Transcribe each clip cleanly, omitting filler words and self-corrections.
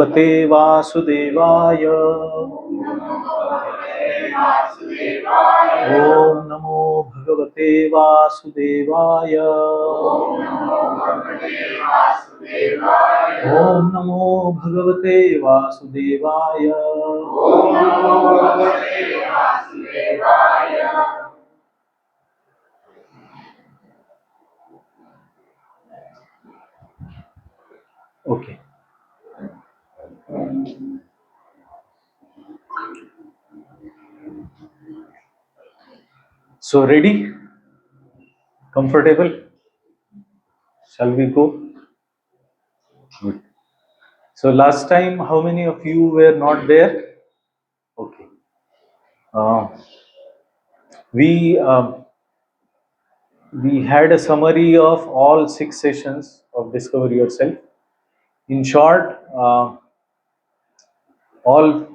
Bhagavate Vasudevaya. Om Namo Bhagavate Vasudevaya. Om Namo Bhagavate Vasudevaya. Okay. So ready? Comfortable? Shall we go? Good. So last time, how many of you were not there? Okay. We had a summary of all 6 sessions of Discover Yourself. In short, all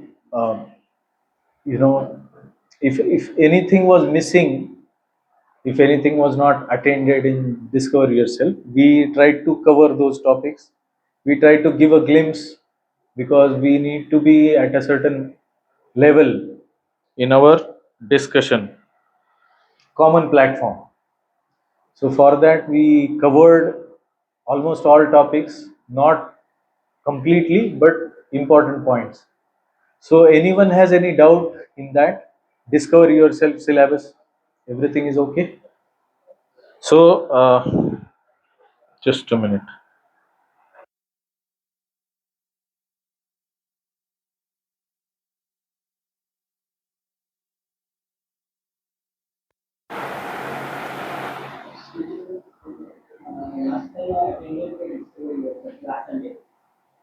if anything was missing, if anything was not attended in Discover Yourself, we tried to cover those topics. We tried to give a glimpse because we need to be at a certain level in our discussion, common platform. So for that we covered almost all topics, not completely, but important points. So anyone has any doubt in that? Discover Yourself syllabus, everything is okay? So just a minute.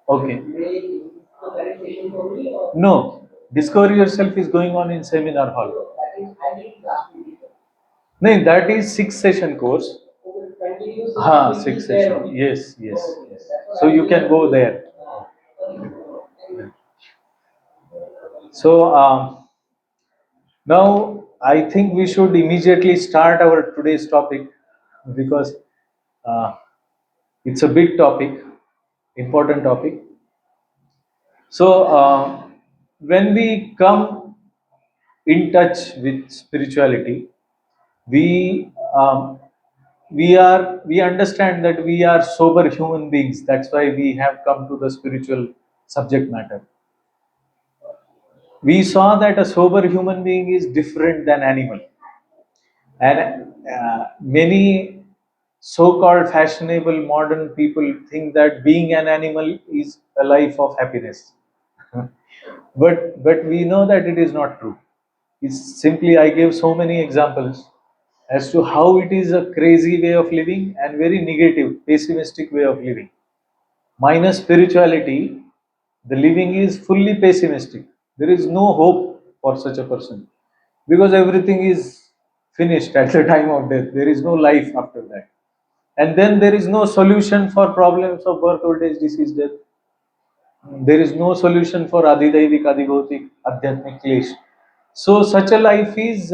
Okay. No, Discover Yourself is going on in seminar hall. No, that is 6 session course. Ha, 6 session. Yes, yes, yes. So you can go there. So now I think we should immediately start our today's topic because uh, it's a big topic, important topic. So when we come in touch with spirituality, we we understand that we are sober human beings. That's why we have come to the spiritual subject matter. We saw that a sober human being is different than animal, and many so-called fashionable modern people think that being an animal is a life of happiness. But we know that it is not true. It's simply, I gave so many examples as to how it is a crazy way of living and very negative, pessimistic way of living. Minus spirituality, the living is fully pessimistic. There is no hope for such a person because everything is finished at the time of death. There is no life after that. And then there is no solution for problems of birth, old age, disease, death. There is no solution for Adhidaivik, Adhibhautik, Adhyatmik Klesh. So such a life is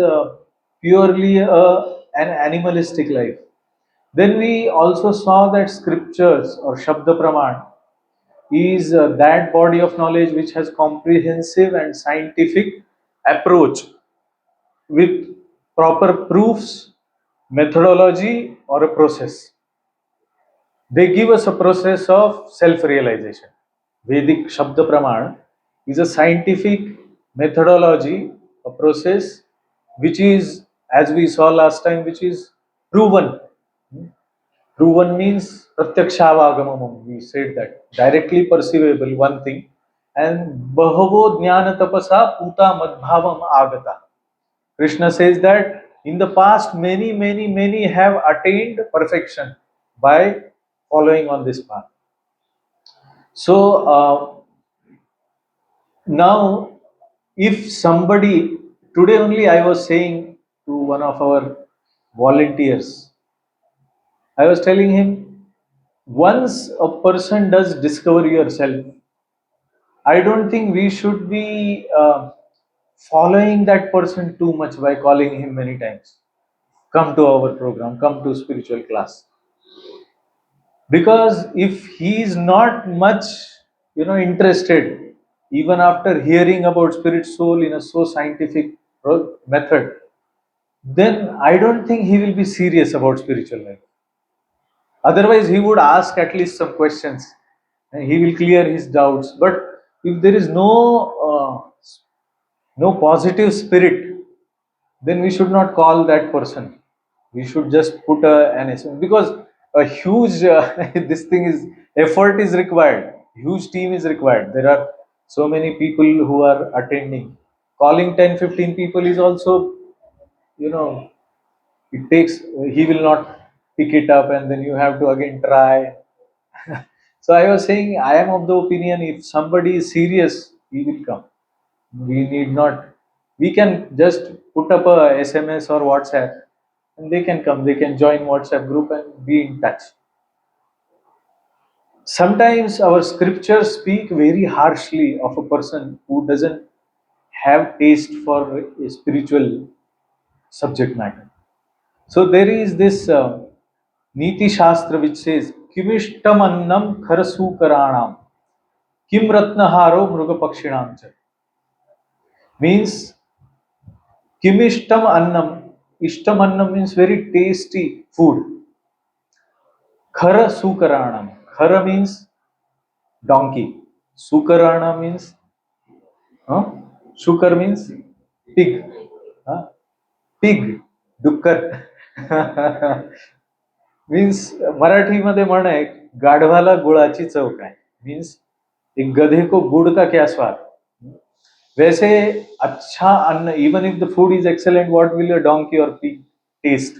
purely an animalistic life. Then we also saw that scriptures or Shabda Praman is that body of knowledge which has comprehensive and scientific approach with proper proofs, methodology, or a process. They give us a process of self-realization. Vedic Shabda Praman is a scientific methodology, a process which is, as we saw last time, which is proven. Proven means pratyakshavāgamamam. We said that directly perceivable, one thing. And bahavo jnana tapasa puta madbhavam agata. Krishna says that in the past, many have attained perfection by following on this path. So now, if somebody, today only I was saying to one of our volunteers, I was telling him, once a person does discover yourself, I don't think we should be following that person too much by calling him many times. Come to our program, come to spiritual class. Because if he is not much interested, even after hearing about spirit soul in a so scientific method, then I don't think he will be serious about spiritual life. Otherwise, he would ask at least some questions and he will clear his doubts. But if there is no positive spirit, then we should not call that person. We should just put an SM, because a huge this thing is effort is required. Huge team is required. There are so many people who are attending. Calling 10-15 people is also, it takes. He will not pick it up, and then you have to again try. So I was saying, I am of the opinion, if somebody is serious, he will come. We need not. We can just put up a SMS or WhatsApp, and they can come. They can join WhatsApp group and be in touch. Sometimes our scriptures speak very harshly of a person who doesn't have taste for a spiritual subject matter. So there is this Niti Shastra which says, Kimishtam annam kharasukaranam, kim ratnaharo mrugapakshinam cha. Means, Kimishtam annam. Ishtam annam means very tasty food. Khara sukaranam. Khara means donkey. Sukarana means, Shukar means pig. Pig. Dukkar. Means मराठीमध्ये म्हण आहे, गाढवाला गुळाची चव काय. Means एक गधे को गुड़ का क्या स्वाद. वैसे अच्छा अन्न, even if the food is excellent, what will a donkey और पिग टेस्ट.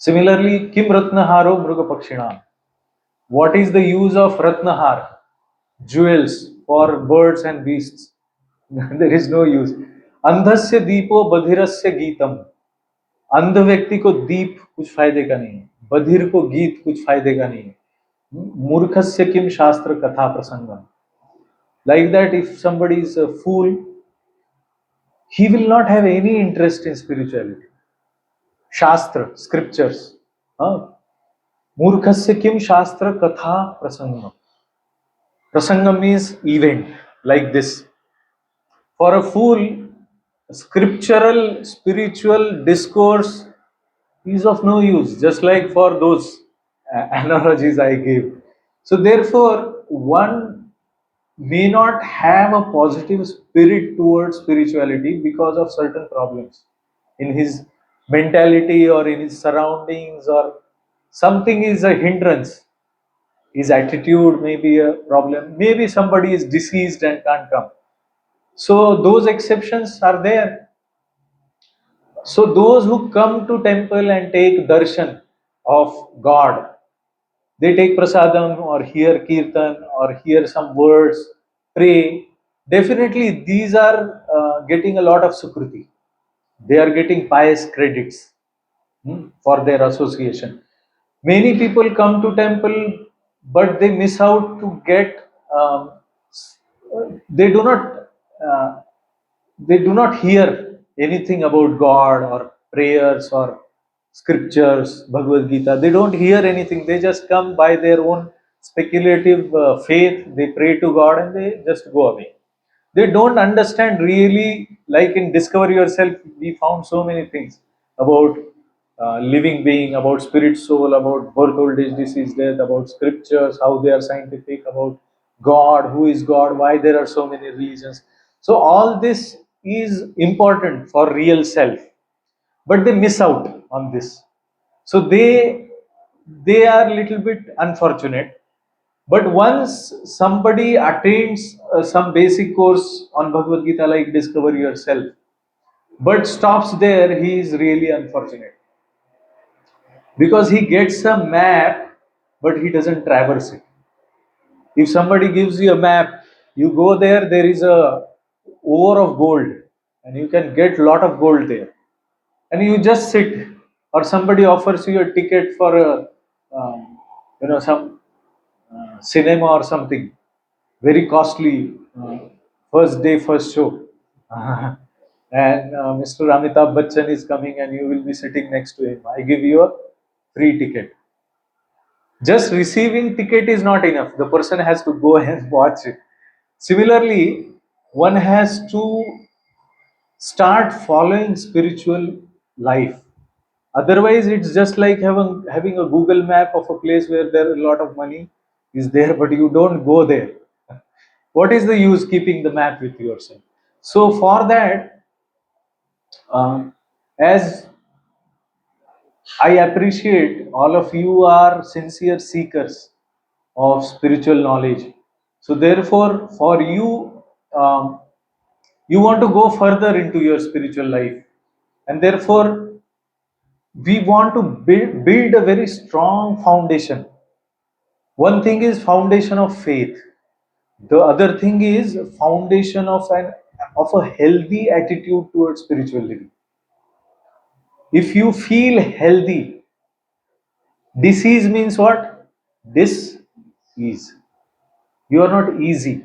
सिमिलरली, किम रत्नहारो मृग पक्षिणाम. What is the use of ratnahar, jewels, for birds and beasts? There is no use. अंधस्य दीपो बधिरस्य गीतम. अंध व्यक्ति को दीप कुछ फायदे का नहीं है, बधिर को गीत कुछ फायदे का नहीं है. मूर्खस्य किम शास्त्र कथा प्रसंगम. Like that, if somebody is a fool, he will not have any interest in spirituality. Shastra, scriptures. Murkhasya kim shastra katha prasangam. Prasangam means event, like this. For a fool, scriptural, spiritual discourse is of no use, just like for those analogies I gave. So therefore, one may not have a positive spirit towards spirituality because of certain problems in his mentality or in his surroundings, or something is a hindrance. His attitude may be a problem. Maybe somebody is deceased and can't come. So those exceptions are there. So those who come to temple and take darshan of God, they take prasadam or hear kirtan or hear some words, pray. Definitely these are getting a lot of sukruti. They are getting pious credits for their association. Many people come to temple, but they miss out to get. They do not. They do not hear anything about God or prayers or scriptures, Bhagavad-Gita. They don't hear anything. They just come by their own speculative faith. They pray to God and they just go away. They don't understand really, like in Discover Yourself, we found so many things about living being, about spirit soul, about birth, old age, disease, death, about scriptures, how they are scientific, about God, who is God, why there are so many religions. So all this is important for real self, but they miss out on this. So they are a little bit unfortunate. But once somebody attains some basic course on Bhagavad Gita, like Discover Yourself, but stops there, he is really unfortunate. Because he gets a map, but he doesn't traverse it. If somebody gives you a map, you go there, there is a ore of gold, and you can get lot of gold there. And you just sit, or somebody offers you a ticket for a, some cinema or something, very costly, first day, first show. And Mr. Amitabh Bachchan is coming and you will be sitting next to him. I give you a free ticket. Just receiving ticket is not enough. The person has to go and watch it. Similarly, one has to start following spiritual life. Otherwise, it's just like having a Google map of a place where there a lot of money is there, but you don't go there. What is the use keeping the map with yourself? So for that, as I appreciate all of you are sincere seekers of spiritual knowledge. So therefore, for you, you want to go further into your spiritual life, and therefore we want to build a very strong foundation. One thing is foundation of faith. The other thing is foundation of a healthy attitude towards spiritual living. If you feel healthy, disease means what? This is. You are not easy.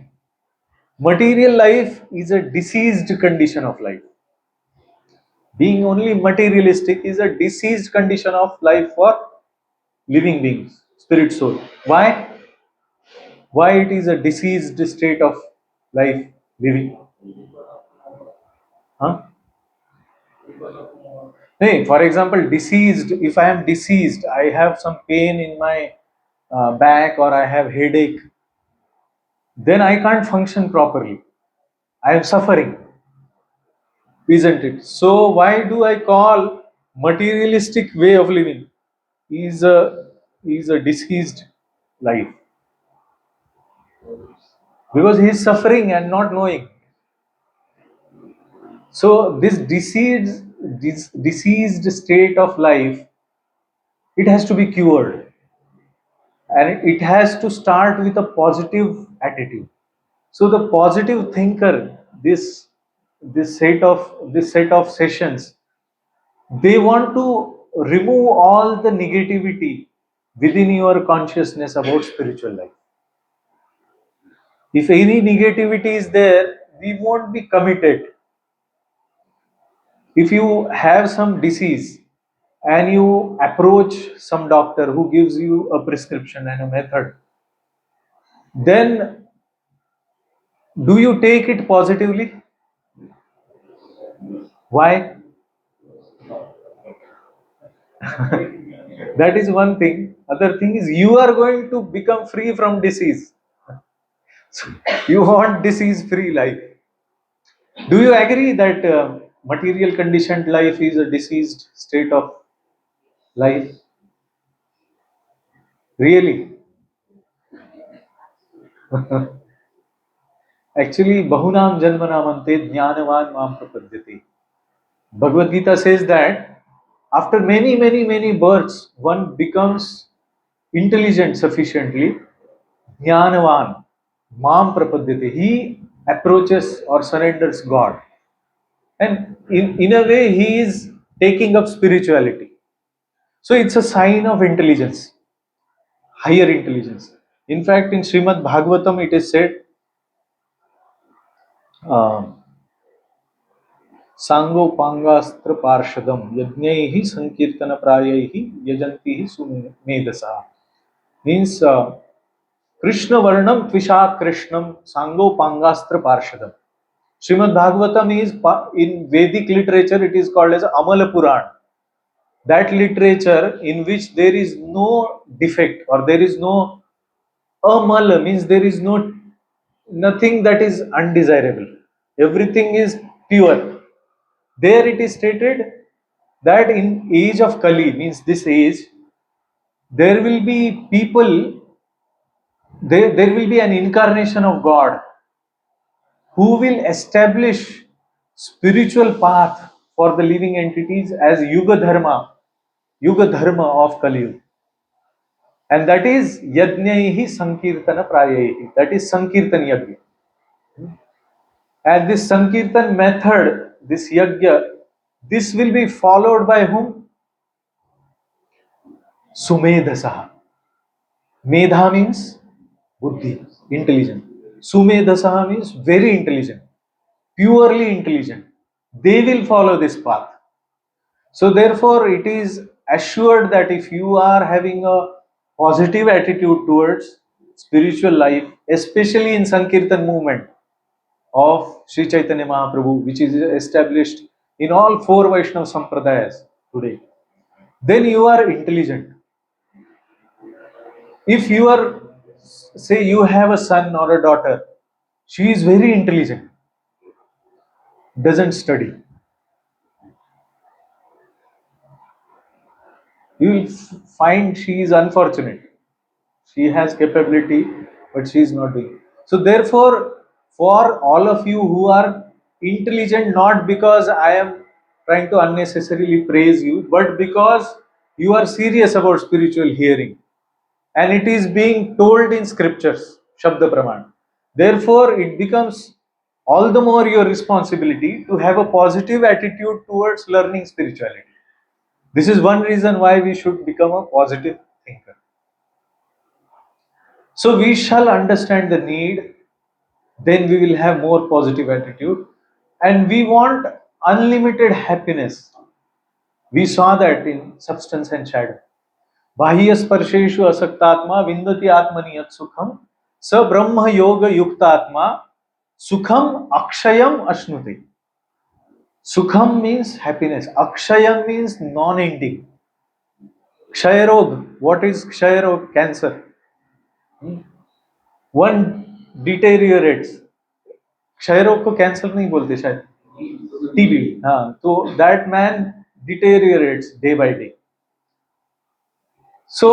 Material life is a diseased condition of life. Being only materialistic is a diseased condition of life for living beings, spirit soul. Why? Why it is a diseased state of life living? Huh? Hey, for example, deceased. If I am deceased, I have some pain in my back or I have headache, then I can't function properly. I am suffering, isn't it? So why do I call materialistic way of living is a diseased life? Because he is suffering and not knowing. So this diseased state of life, it has to be cured, and it has to start with a positive attitude. So the positive thinker, this set of sessions, they want to remove all the negativity within your consciousness about spiritual life. If any negativity is there, we won't be committed. If you have some disease and you approach some doctor who gives you a prescription and a method, then do you take it positively? Why? That is one thing. Other thing is you are going to become free from disease. So you want disease free life. Do you agree that material conditioned life is a diseased state of life? Really? Actually, bahunam janmanamante jnanavan mam prapadyate. Bhagavad-Gita says that after many, many, many births, one becomes intelligent sufficiently. Jnanavan mam prapadyate. He approaches or surrenders God. And in a way, he is taking up spirituality. So it's a sign of intelligence, higher intelligence. In fact, in Srimad Bhagavatam, it is said, सांगोपांगास्त्र पार्षदम यज्ञैहि संकीर्तन प्रायैहि यजंति सुमेधसा. Means Krishna Varnam Tvisha Krishnam Sangopangastra Parshadam. Srimad Bhagavatam is in Vedic literature, it is called as Amala Puran. That literature in which there is no defect or there is no amala, means there is nothing that is undesirable. Everything is pure. There it is stated that in age of Kali, means this age, there will be people, there will be an incarnation of God who will establish spiritual path for the living entities as Yuga Dharma of Kali Yuga. And that is Yajnaihi Sankirtana Prayahi. That is Sankirtan Yajna. And this Sankirtan method, this Yajna, this will be followed by whom? Sumedhasaha. Medha means buddhi, intelligent. Sumedhasaha means very intelligent, purely intelligent. They will follow this path. So therefore, it is assured that if you are having a positive attitude towards spiritual life, especially in Sankirtan movement of Sri Chaitanya Mahaprabhu, which is established in all four Vaishnava Sampradayas today, then you are intelligent. If you are, say, you have a son or a daughter, she is very intelligent, doesn't study, you will find she is unfortunate. She has capability, but she is not doing. So therefore, for all of you who are intelligent, not because I am trying to unnecessarily praise you, but because you are serious about spiritual hearing, and it is being told in scriptures, Shabda Praman. Therefore, it becomes all the more your responsibility to have a positive attitude towards learning spirituality. This is one reason why we should become a positive thinker. So we shall understand the need, then we will have more positive attitude, and we want unlimited happiness. We saw that in substance and shadow. Bahya sparsheshu asaktatma vindati atmani yat sukham sa brahma yoga yuktatma sukham akshayam ashnuti. Sukham means happiness. Akshayam means non-ending. Kshayarog. What is Kshayarog? Cancer. One deteriorates. क्षय रोग को cancer नहीं बोलते शायद, TB. हाँ, तो that man deteriorates day by day. So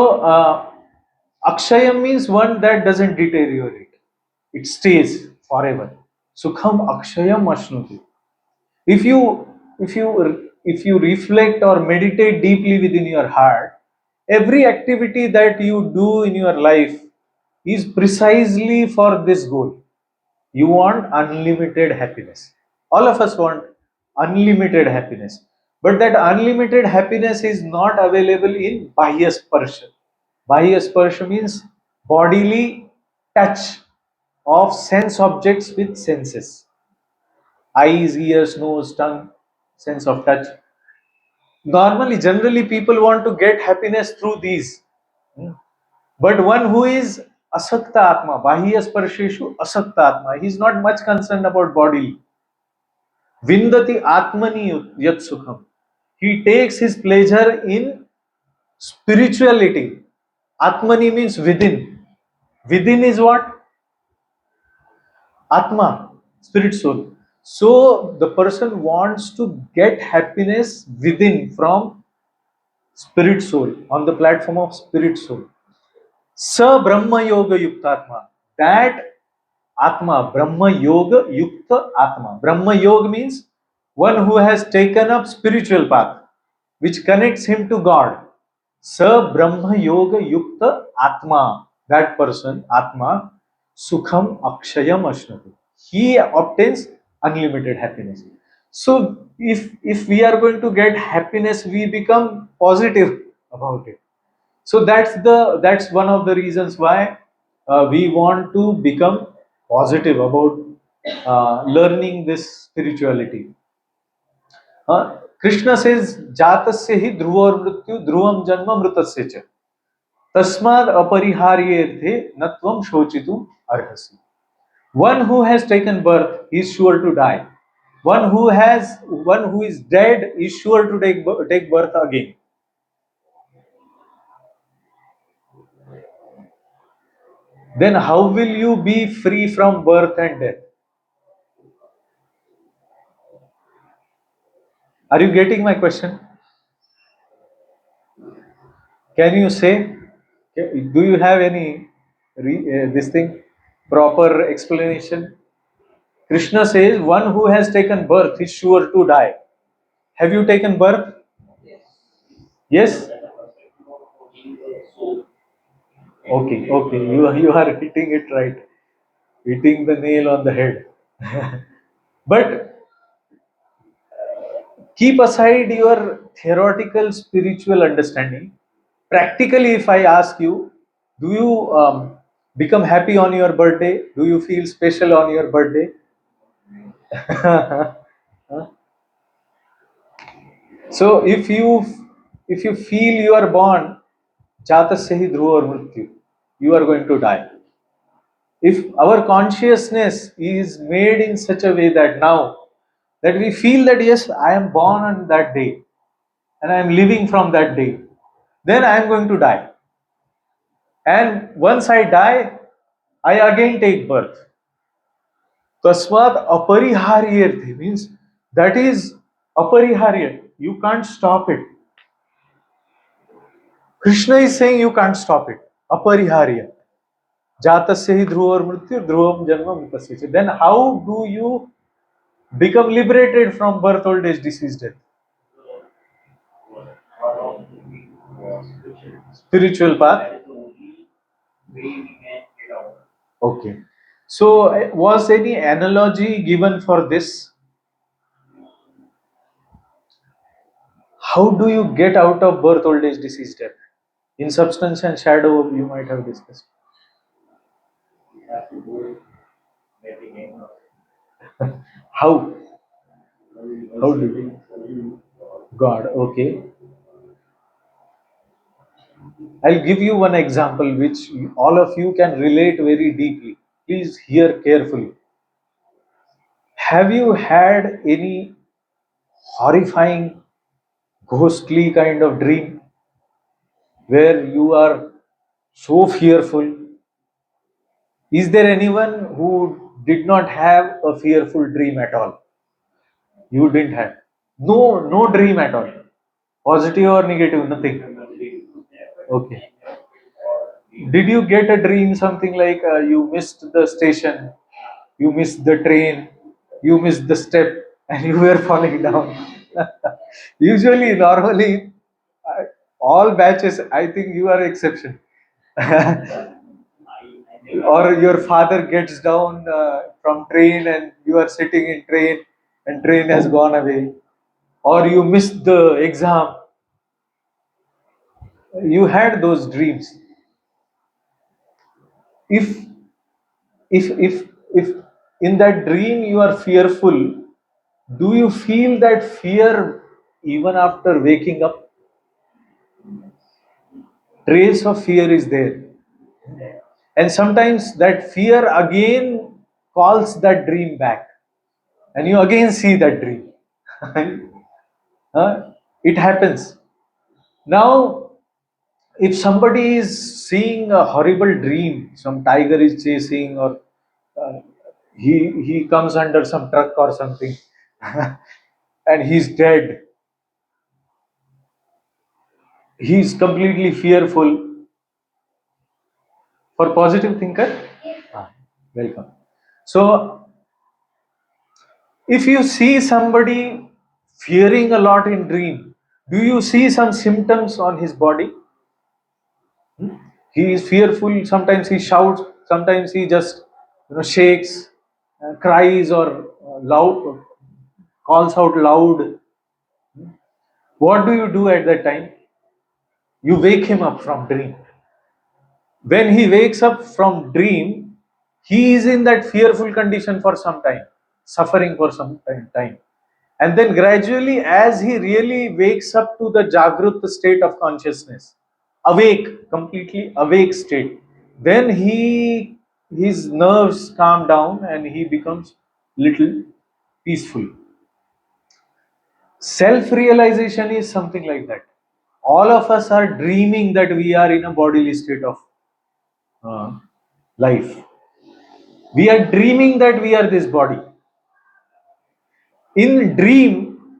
akshayam means one that doesn't deteriorate, it stays forever. Sukham akshayam ashnuti. If you reflect or meditate deeply within your heart, every activity that you do in your life is precisely for this goal. You want unlimited happiness. All of us want unlimited happiness. But that unlimited happiness is not available in Bahya Sparsha. Bahya Sparsha means bodily touch of sense objects with senses. Eyes, ears, nose, tongue, sense of touch. Normally, generally, people want to get happiness through these. But one who is asakta atma, bahya sparsheshu asakta atma, he is not much concerned about body. Vindati atmani yat sukham. He takes his pleasure in spirituality. Atmani means within. Within is what? Atma, spirit soul. So the person wants to get happiness within from spirit soul, on the platform of spirit soul. Sa Brahma Yoga Yuktatma. That Atma, Brahma Yoga Yukta Atma. Brahma Yoga means one who has taken up spiritual path, which connects him to God. Sa Brahma Yoga Yukta Atma. That person, Atma, Sukham Akshayam Ashnati. He obtains unlimited happiness. So if we are going to get happiness, we become positive about it. So that's one of the reasons why we want to become positive about learning this spirituality. Krishna says, "Jatasya hi dhruvar mrityu dhruvam janma mritasya cha tasmad apariharyerthe natvam shochitum arhasi." One who has taken birth is sure to die. One who is dead is sure to take birth again. Then how will you be free from birth and death? Are you getting my question? Can you say, do you have any this thing proper explanation? Krishna says one who has taken birth is sure to die. Have you taken birth? Yes? Okay, you are hitting it right, hitting the nail on the head. But keep aside your theoretical spiritual understanding. Practically, if I ask you, do you become happy on your birthday? Do you feel special on your birthday? So if you feel you are born Jatasya hi dhruva aur mrityu. You are going to die. If our consciousness is made in such a way that now that we feel that yes, I am born on that day and I am living from that day, then I am going to die. And once I die, I again take birth. Tasmat apariharyarthe means that is apariharya. You can't stop it. Krishna is saying you can't stop it. Apariharya. Jatasya hi dhruva mrityu dhruvam janma mritasya. Then how do you become liberated from birth, old age, disease, death? Spiritual path. Okay. So, was any analogy given for this? How do you get out of birth, old age, disease, death? In substance and shadow, you might have discussed. How? How do you? God, okay. I'll give you one example which all of you can relate very deeply. Please hear carefully. Have you had any horrifying, ghostly kind of dream where you are so fearful? Is there anyone who did not have a fearful dream at all? You didn't have. No dream at all. Positive or negative, nothing. Okay. Did you get a dream something like you missed the station, you missed the train, you missed the step, and you were falling down? Usually, normally, all batches, I think you are exception. Or your father gets down from train and you are sitting in train and train has gone away. Or you missed the exam. You had those dreams. If if in that dream you are fearful, do you feel that fear even after waking up? Trace of fear is there, and sometimes that fear again calls that dream back and you again see that dream. It happens. Now if somebody is seeing a horrible dream, some tiger is chasing, or uh, he comes under some truck or something and he's dead, he's completely fearful. For positive thinker, welcome. So if you see somebody fearing a lot in dream, do you see some symptoms on his body? He is fearful, sometimes he shouts, sometimes he just shakes, cries, or loud calls out loud. What do you do at that time? You wake him up from dream. When he wakes up from dream, he is in that fearful condition for some time, suffering for some time. And then gradually, as he really wakes up to the Jagrut state of consciousness, awake, completely awake state, then his nerves calm down and he becomes little peaceful. Self-realization is something like that. All of us are dreaming that we are in a bodily state of life. We are dreaming that we are this body. In dream,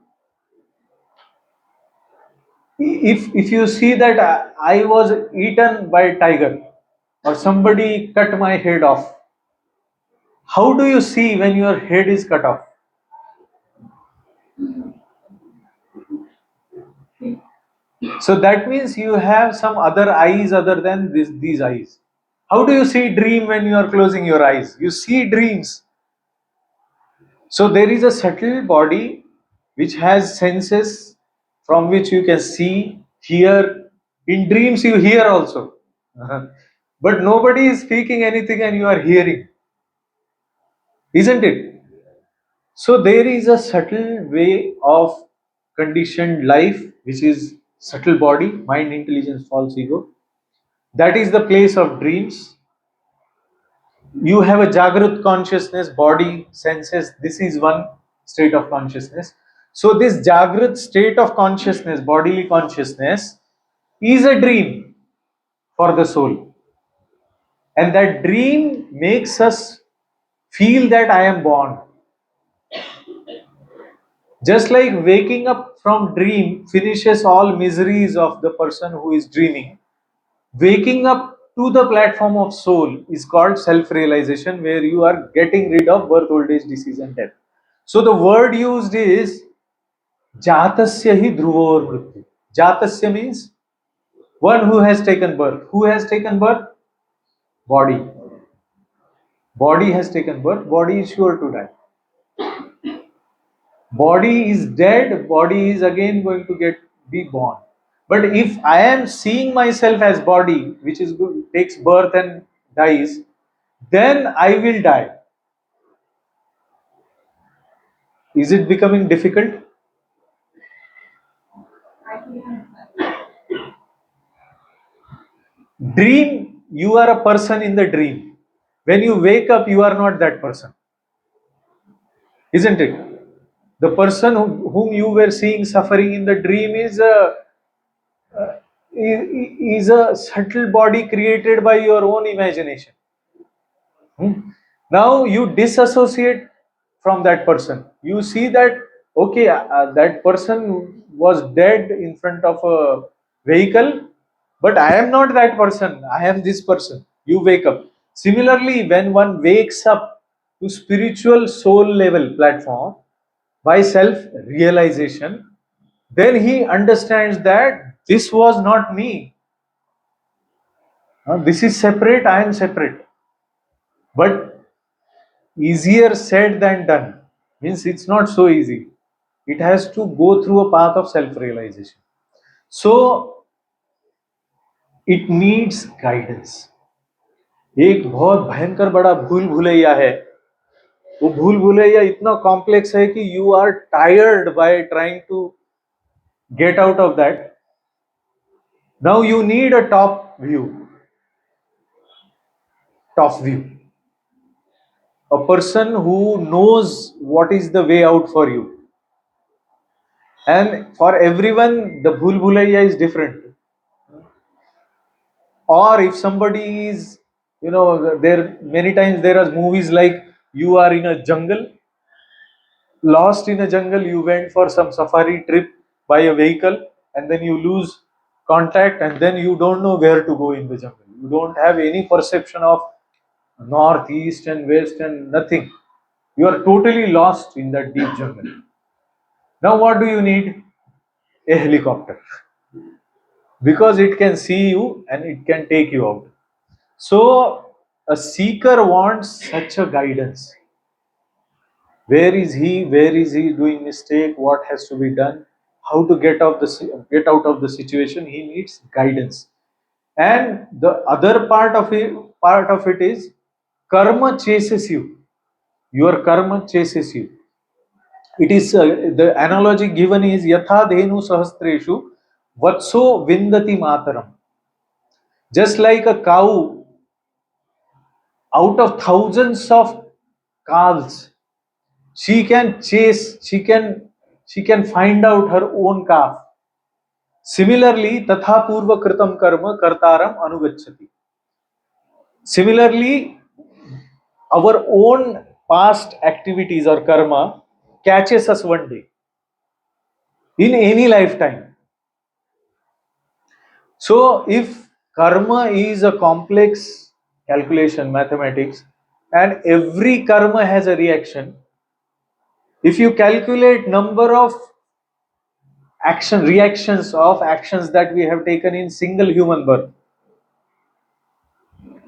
if you see that I was eaten by a tiger or somebody cut my head off, how do you see when your head is cut off? So that means you have some other eyes other than these eyes. How do you see dream when you are closing your eyes? You see dreams. So there is a subtle body which has senses from which you can see, hear. In dreams you hear also. But nobody is speaking anything and you are hearing. Isn't it? So there is a subtle way of conditioned life which is subtle body, mind, intelligence, false ego. That is the place of dreams. You have a Jagrat consciousness, body, senses. This is one state of consciousness. So this Jagrat state of consciousness, bodily consciousness, is a dream for the soul. And that dream makes us feel that I am born. Just like waking up from dream finishes all miseries of the person who is dreaming, waking up to the platform of soul is called self-realization, where you are getting rid of birth, old age, disease and death. So the word used is Jatasya hi dhruvar mrityu. Jatasya means one who has taken birth. Who has taken birth? Body. Body has taken birth, body is sure to die. Body is dead, body is again going to be born. But if I am seeing myself as body, which is good, takes birth and dies, then I will die. Is it becoming difficult? Dream, you are a person in the dream. When you wake up, you are not that person. Isn't it? The person whom you were seeing suffering in the dream is a subtle body created by your own imagination. Now you disassociate from that person. You see that, okay, that person was dead in front of a vehicle, but I am not that person. I am this person. You wake up. Similarly, when one wakes up to spiritual soul level platform by self realization, then he understands that this was not me. This is separate, I am separate. But easier said than done. Means it's not so easy. It has to go through a path of self-realization. So it needs guidance. एक बहुत भयंकर बड़ा भूल भुलैया है. वो भूल भुलैया इतना complex है कि you are tired by trying to get out of that. Now you need a top view. Top view. A person who knows what is the way out for you. And for everyone, the bhul bhulaiya is different. Or if somebody is, there many times there are movies like you are in a jungle, lost in a jungle, you went for some safari trip by a vehicle, and then you lose contact, and then you don't know where to go in the jungle. You don't have any perception of north, east, and west, and nothing. You are totally lost in that deep jungle. Now, what do you need? A helicopter. Because it can see you and it can take you out. So a seeker wants such a guidance. Where is he? Where is he doing mistake? What has to be done? How to get out of the situation? He needs guidance. And the other part of it is karma chases you. Your karma chases you. It is the analogy given is yatha dhenu sahastreshu vatso vindati mataram. Just like a cow, out of thousands of calves, she can chase, she can find out her own calf. Similarly, tatha purva kritam karma kartaram anugacchati. Similarly, our own past activities or karma catches us one day in any lifetime. So, if karma is a complex calculation, mathematics, and every karma has a reaction, if you calculate number of reactions of actions that we have taken in single human birth,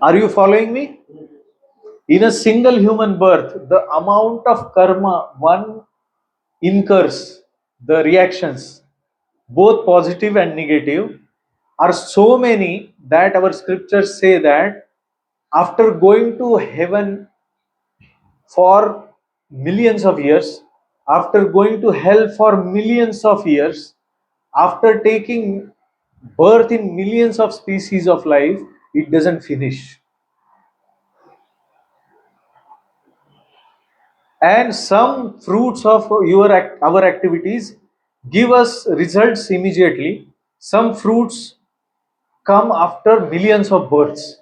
are you following me? In a single human birth, the amount of karma one incurs, the reactions, both positive and negative, are so many that our scriptures say that after going to heaven for millions of years, after going to hell for millions of years, after taking birth in millions of species of life, it doesn't finish. And some fruits of our activities give us results immediately. Some fruits come after millions of births.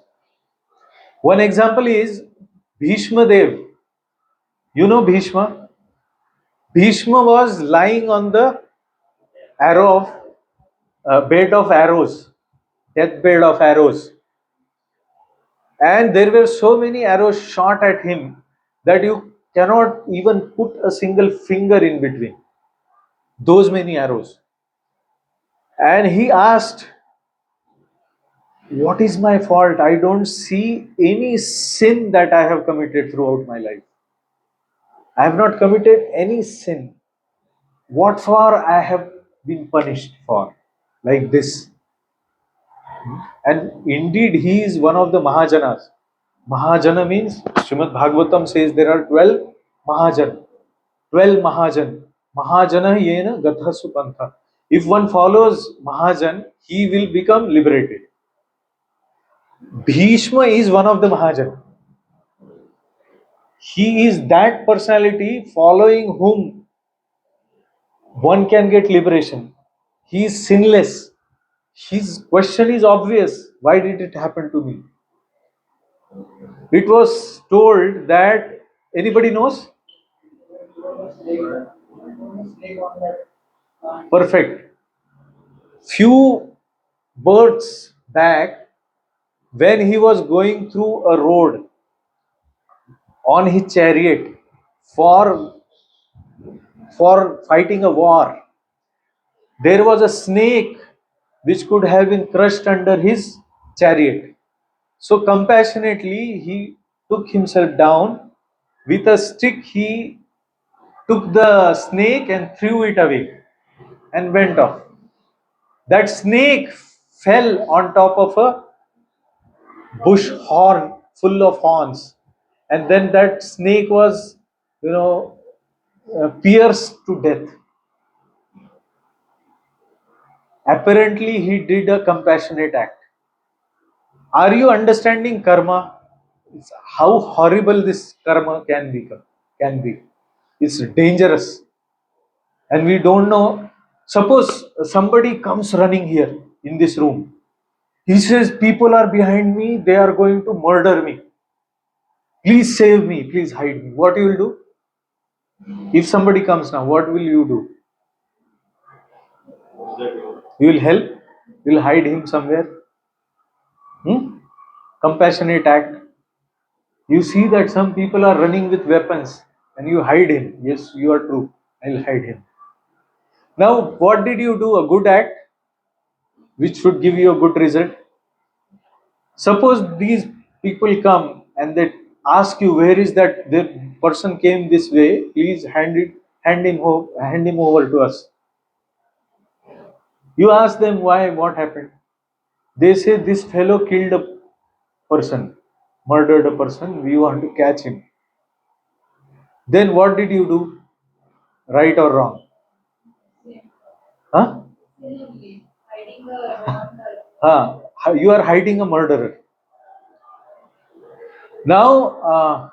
One example is Bhishma Dev. You know Bhishma? Bhishma was lying on the arrow of bed of arrows, deathbed of arrows, and there were so many arrows shot at him that you cannot even put a single finger in between those many arrows. And he asked, what is my fault? I don't see any sin that I have committed throughout my life. I have not committed any sin. What for I have been punished for like this? And indeed, he is one of the Mahajanas. Mahajana means, Srimad Bhagavatam says there are 12 Mahajan. 12 Mahajan. Mahajana yena gatha supantha. If one follows Mahajan, he will become liberated. Bhishma is one of the Mahajan. He is that personality following whom one can get liberation. He is sinless. His question is obvious. Why did it happen to me? It was told that, anybody knows? Perfect. Few births back, when he was going through a road on his chariot for fighting a war, there was a snake which could have been crushed under his chariot. So compassionately he took himself down. With a stick he took the snake and threw it away and went off. That snake fell on top of a bush horn full of horns, and then that snake was, pierced to death. Apparently, he did a compassionate act. Are you understanding karma? It's how horrible this karma can become. Can be. It's dangerous, and we don't know. Suppose somebody comes running here in this room. He says, "People are behind me. They are going to murder me. Please save me. Please hide me." What you will do? If somebody comes now, what will you do? You will help? You will hide him somewhere? Compassionate act. You see that some people are running with weapons and you hide him. Yes, you are true. I will hide him. Now, what did you do? A good act which should give you a good result. Suppose these people come and they ask you, where is that the person came this way? Please hand him over to us. You ask them why, what happened? They say this fellow killed a person, murdered a person, we want to catch him. Then what did you do? Right or wrong? Huh? You are hiding a murderer. Now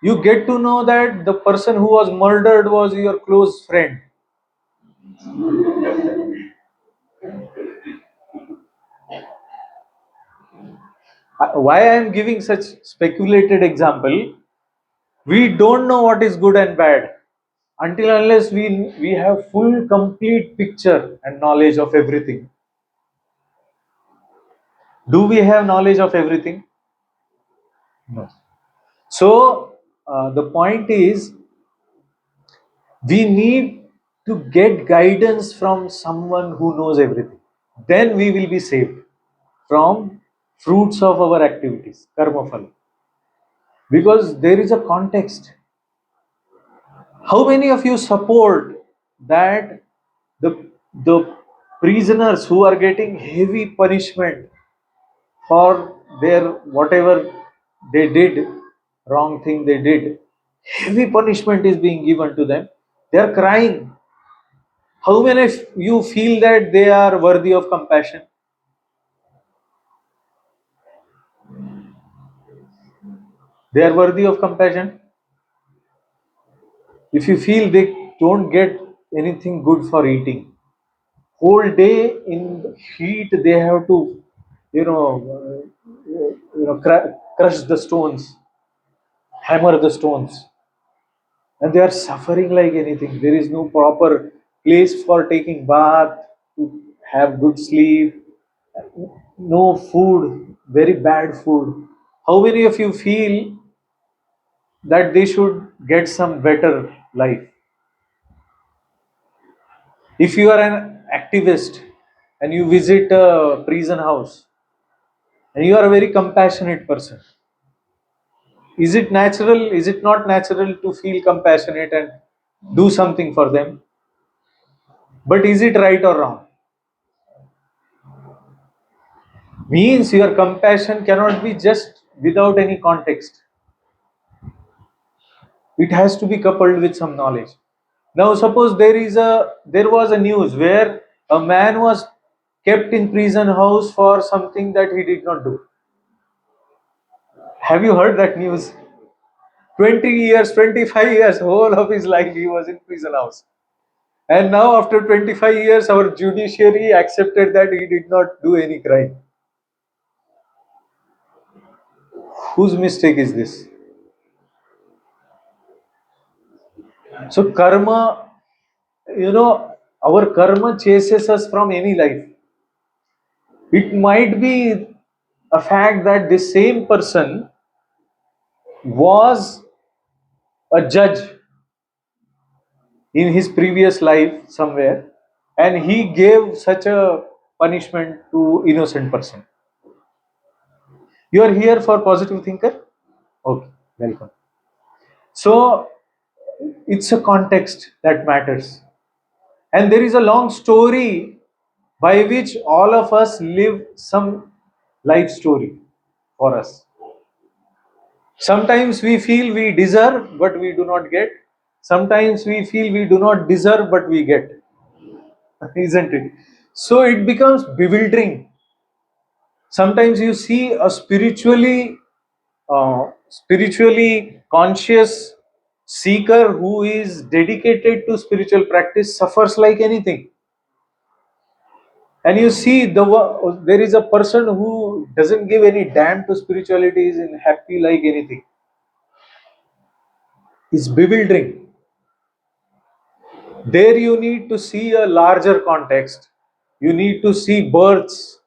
you get to know that the person who was murdered was your close friend. Why I am giving such speculated example? We don't know what is good and bad until unless we have full complete picture and knowledge of everything. Do we have knowledge of everything? No. So the point is, we need to get guidance from someone who knows everything. Then we will be saved from fruits of our activities, karma phala. Because there is a context. How many of you support that the prisoners who are getting heavy punishment for their whatever they did, wrong thing they did, heavy punishment is being given to them, they are crying. How many of you feel that they are worthy of compassion? They are worthy of compassion. If you feel they don't get anything good for eating, whole day in the heat they have to, crush the stones, hammer the stones, and they are suffering like anything. There is no proper place for taking bath, to have good sleep, no food, very bad food. How many of you feel that they should get some better life? If you are an activist and you visit a prison house and you are a very compassionate person, is it natural, is it not natural to feel compassionate and do something for them? But is it right or wrong? Means your compassion cannot be just without any context. It has to be coupled with some knowledge. Now suppose there was a news where a man was kept in prison house for something that he did not do. Have you heard that news? 20 years, 25 years, whole of his life he was in prison house. And now after 25 years, our judiciary accepted that he did not do any crime. Whose mistake is this? So karma, our karma chases us from any life. It might be a fact that the same person was a judge in his previous life somewhere, and he gave such a punishment to innocent person. You are here for positive thinker? Okay, welcome. So it's a context that matters, and there is a long story by which all of us live some life story for us. Sometimes we feel we deserve but we do not get. Sometimes we feel we do not deserve but we get. Isn't it? So it becomes bewildering. Sometimes you see a spiritually conscious seeker who is dedicated to spiritual practice suffers like anything, and you see there is a person who doesn't give any damn to spirituality, is in happy like anything. It's bewildering. There you need to see a larger context. You need to see births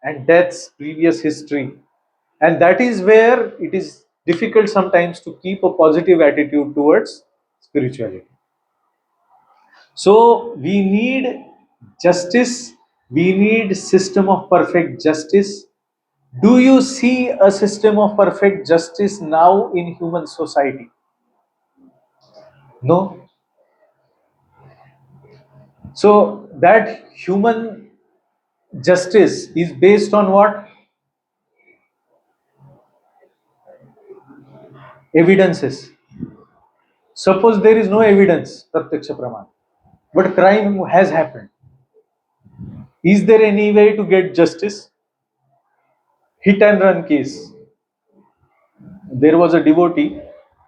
and deaths, previous history. And that is where it is difficult sometimes to keep a positive attitude towards spirituality. So we need justice, we need system of perfect justice. Do you see a system of perfect justice now in human society? No. So that human justice is based on what? Evidences. Suppose there is no evidence, pratyaksha praman, but crime has happened. Is there any way to get justice? Hit and run case. There was a devotee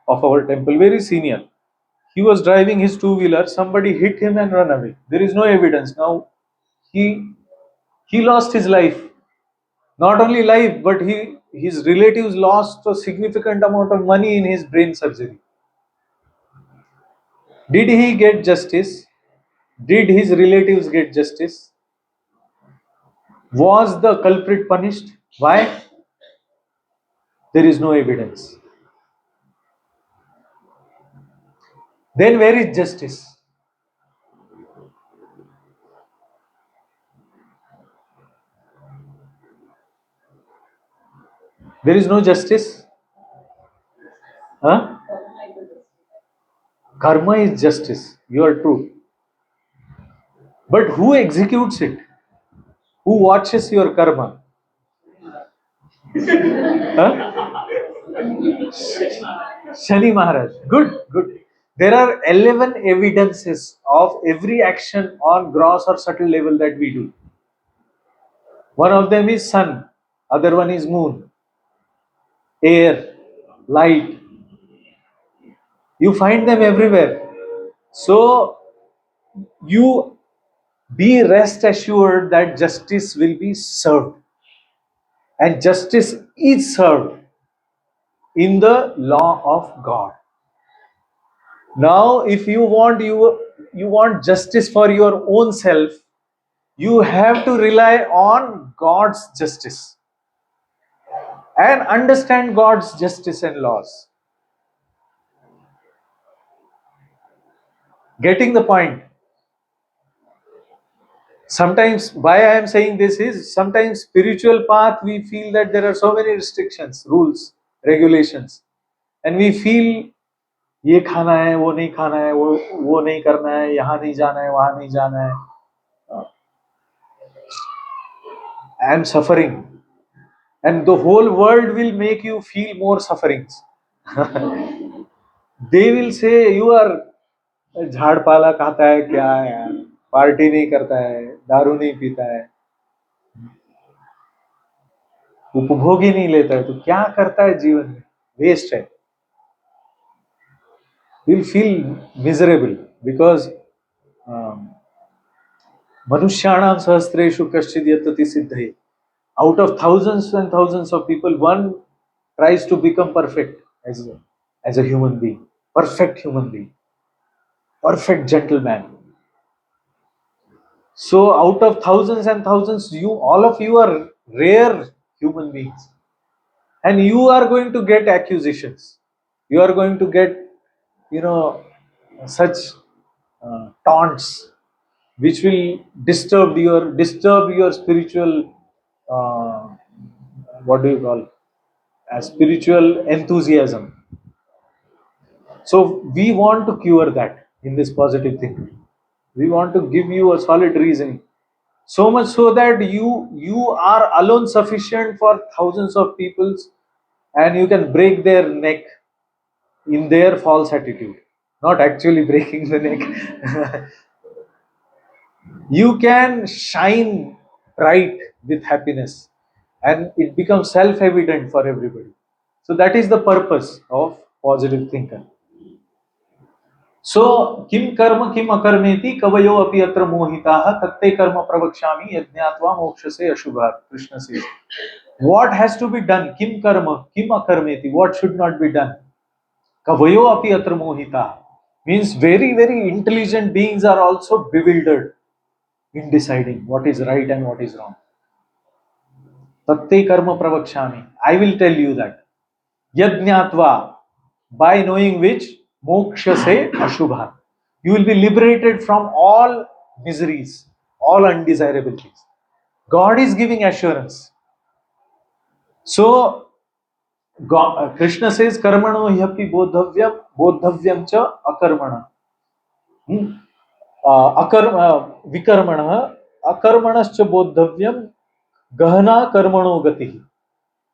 of our temple, very senior. He was driving his two-wheeler, somebody hit him and ran away. There is no evidence. Now he lost his life. Not only life, but his relatives lost a significant amount of money in his brain surgery. Did he get justice? Did his relatives get justice? Was the culprit punished? Why? There is no evidence. Then where is justice? There is no justice. Huh? Karma is justice. You are true. But who executes it? Who watches your karma? Huh? Shani Maharaj. Good, good. There are 11 evidences of every action on gross or subtle level that we do. One of them is sun, other one is moon, air, light. You find them everywhere. So you be rest assured that justice will be served. And justice is served in the law of God. Now, if you want justice for your own self, you have to rely on God's justice and understand God's justice and laws. Getting the point? Sometimes, why I am saying this is, sometimes spiritual path we feel that there are so many restrictions, rules, regulations, and we feel ये खाना है, वो नहीं खाना है, वो नहीं करना है, यहाँ नहीं जाना है, वहाँ नहीं जाना है. I am suffering, and the whole world will make you feel more sufferings. They will say you are झाड़ पाला खाता है, क्या है यार, पार्टी नहीं करता है, दारू नहीं पीता है, उपभोग ही नहीं लेता है, तो क्या करता है जीवन में, वेस्ट है. You'll feel miserable because Manushyanam sahasreshu kaschid yatati siddhaye. Out of thousands and thousands of people, one tries to become perfect as a human being, perfect human being, perfect gentleman. So out of thousands and thousands, all of you are rare human beings, and you are going to get accusations. You are going to get, such taunts which will disturb your spiritual, what do you call, spiritual enthusiasm. So we want to cure that in this positive thinking. We want to give you a solid reasoning, so much so that you are alone sufficient for thousands of peoples, and you can break their neck in their false attitude, not actually breaking the neck. You can shine bright with happiness, and it becomes self-evident for everybody. So that is the purpose of positive thinker. So kim karma kim akarmeti kavayo api atra mohitaha tatte karma pravakshami yajnatva mokshase ashubhat. Krishna says, what has to be done? Kim karma kim akarmeti, what should not be done? Kavayo api atra mohitaha means very, very intelligent beings are also bewildered in deciding what is right and what is wrong. Tatte karma pravakshami, I will tell you that. Yajnatva, by knowing which, moksha se ashubha, you will be liberated from all miseries, all undesirable things. God is giving assurance. So Krishna says, karmano hyapi bodhavyam cha akarmana. Vikarmana akarmanascha bodhavyam gahana karmano gati.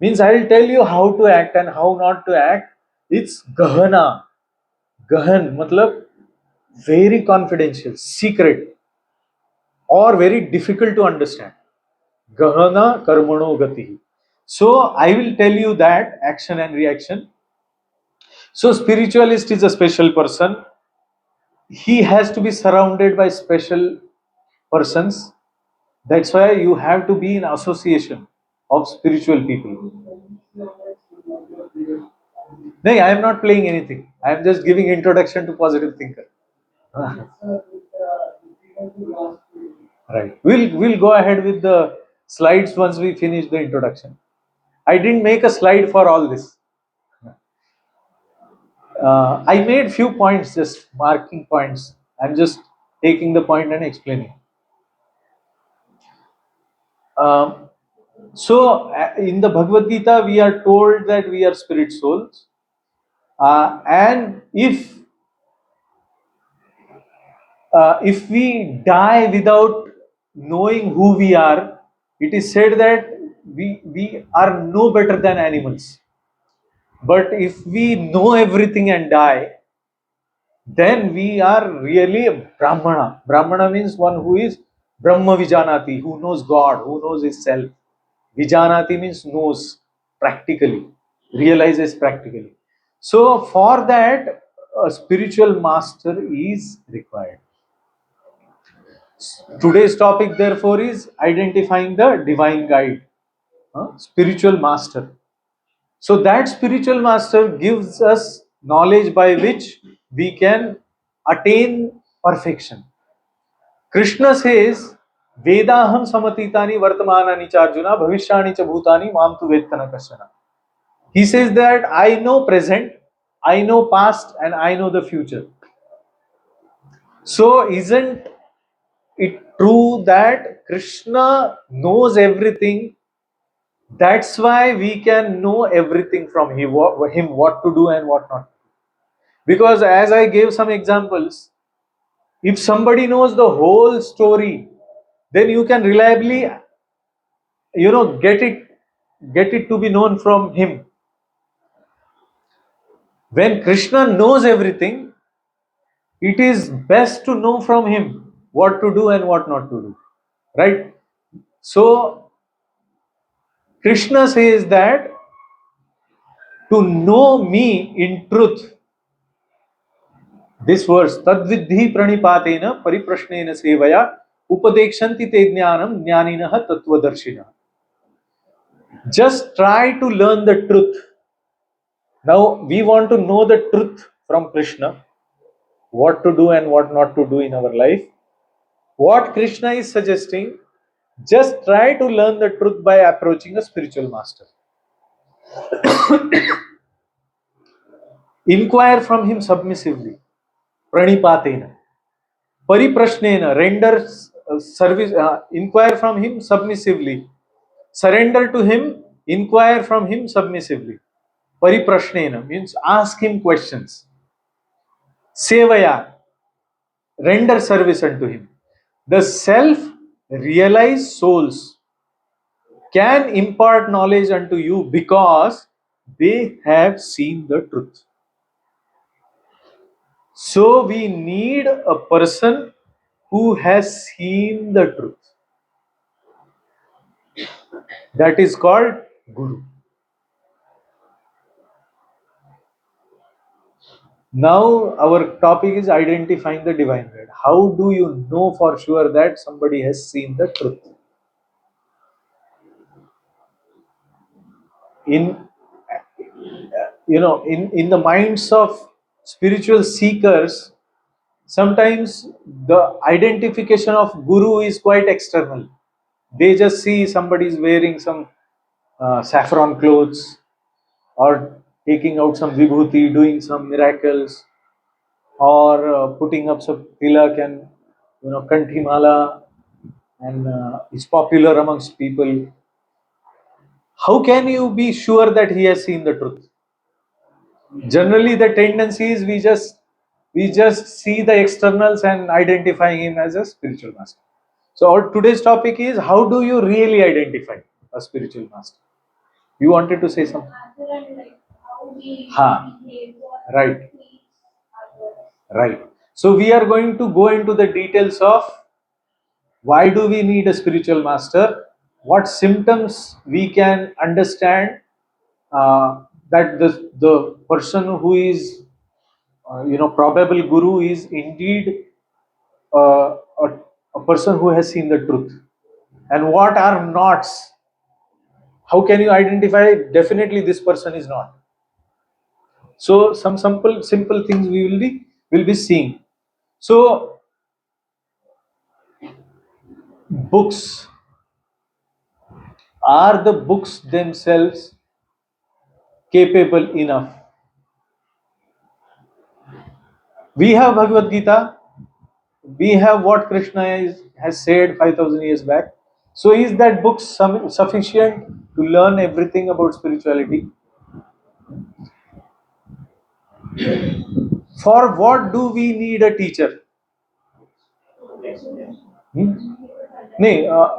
Means I will tell you how to act and how not to act. It's gahana. Gahan matlab very confidential, secret, or very difficult to understand. Gahana karmano gati. So I will tell you that action and reaction. So spiritualist is a special person. He has to be surrounded by special persons. That's why you have to be in association of spiritual people. No, I am not playing anything. I am just giving introduction to positive thinker. Right. We'll go ahead with the slides once we finish the introduction. I didn't make a slide for all this. I made few points, just marking points. I'm just taking the point and explaining. So in the Bhagavad-Gita, we are told that we are spirit souls. And if we die without knowing who we are, it is said that we are no better than animals. But if we know everything and die, then we are really a Brahmana. Brahmana means one who is Brahma Vijanati, who knows God, who knows his self. Vijanati means knows practically, realizes practically. So for that, a spiritual master is required. Today's topic therefore is identifying the divine guide, spiritual master. So that spiritual master gives us knowledge by which we can attain perfection. Krishna says, Vedaham samatitani vartamanani cha Arjuna bhavishyani cha bhutani mam tu vettana kashana. He says that I know present, I know past, and I know the future. So isn't it true that Krishna knows everything? That's why we can know everything from him, what to do and what not. Because as I gave some examples, if somebody knows the whole story, then you can reliably, get it to be known from him. When Krishna knows everything, it is best to know from him what to do and what not to do. Right? So Krishna says that to know me in truth, this verse, Tadvidhi pranipatena pariprashnena sevaya upadekshanti te jnanam jnaninaha tattvadarshina. Just try to learn the truth. Now we want to know the truth from Krishna, what to do and what not to do in our life. What Krishna is suggesting, just try to learn the truth by approaching a spiritual master. Inquire from him submissively. Pranipatena. Pariprashnena. Render service. Inquire from him submissively. Surrender to him. Inquire from him submissively. Pariprashnena means ask him questions. Sevaya. Render service unto him. The self-realized souls can impart knowledge unto you because they have seen the truth. So we need a person who has seen the truth. That is called Guru. Now our topic is identifying the divine guide. How do you know for sure that somebody has seen the truth? In the minds of spiritual seekers, sometimes the identification of Guru is quite external. They just see somebody is wearing some saffron clothes or taking out some vibhuti, doing some miracles, or putting up some tilak and kanthi mala, and is popular amongst people. How can you be sure that he has seen the truth? Generally, the tendency is we just see the externals and identify him as a spiritual master. So our today's topic is, how do you really identify a spiritual master? You wanted to say something? Ha. Right. Right. So we are going to go into the details of why do we need a spiritual master, what symptoms we can understand that the person who is probable guru is indeed a person who has seen the truth, and what are nots. How can you identify definitely this person is not? So some simple things we will be seeing. So books, are the books themselves capable enough? We have Bhagavad-Gita, we have what Krishna has said 5,000 years back. So is that book sufficient to learn everything about spirituality? For what do we need a teacher?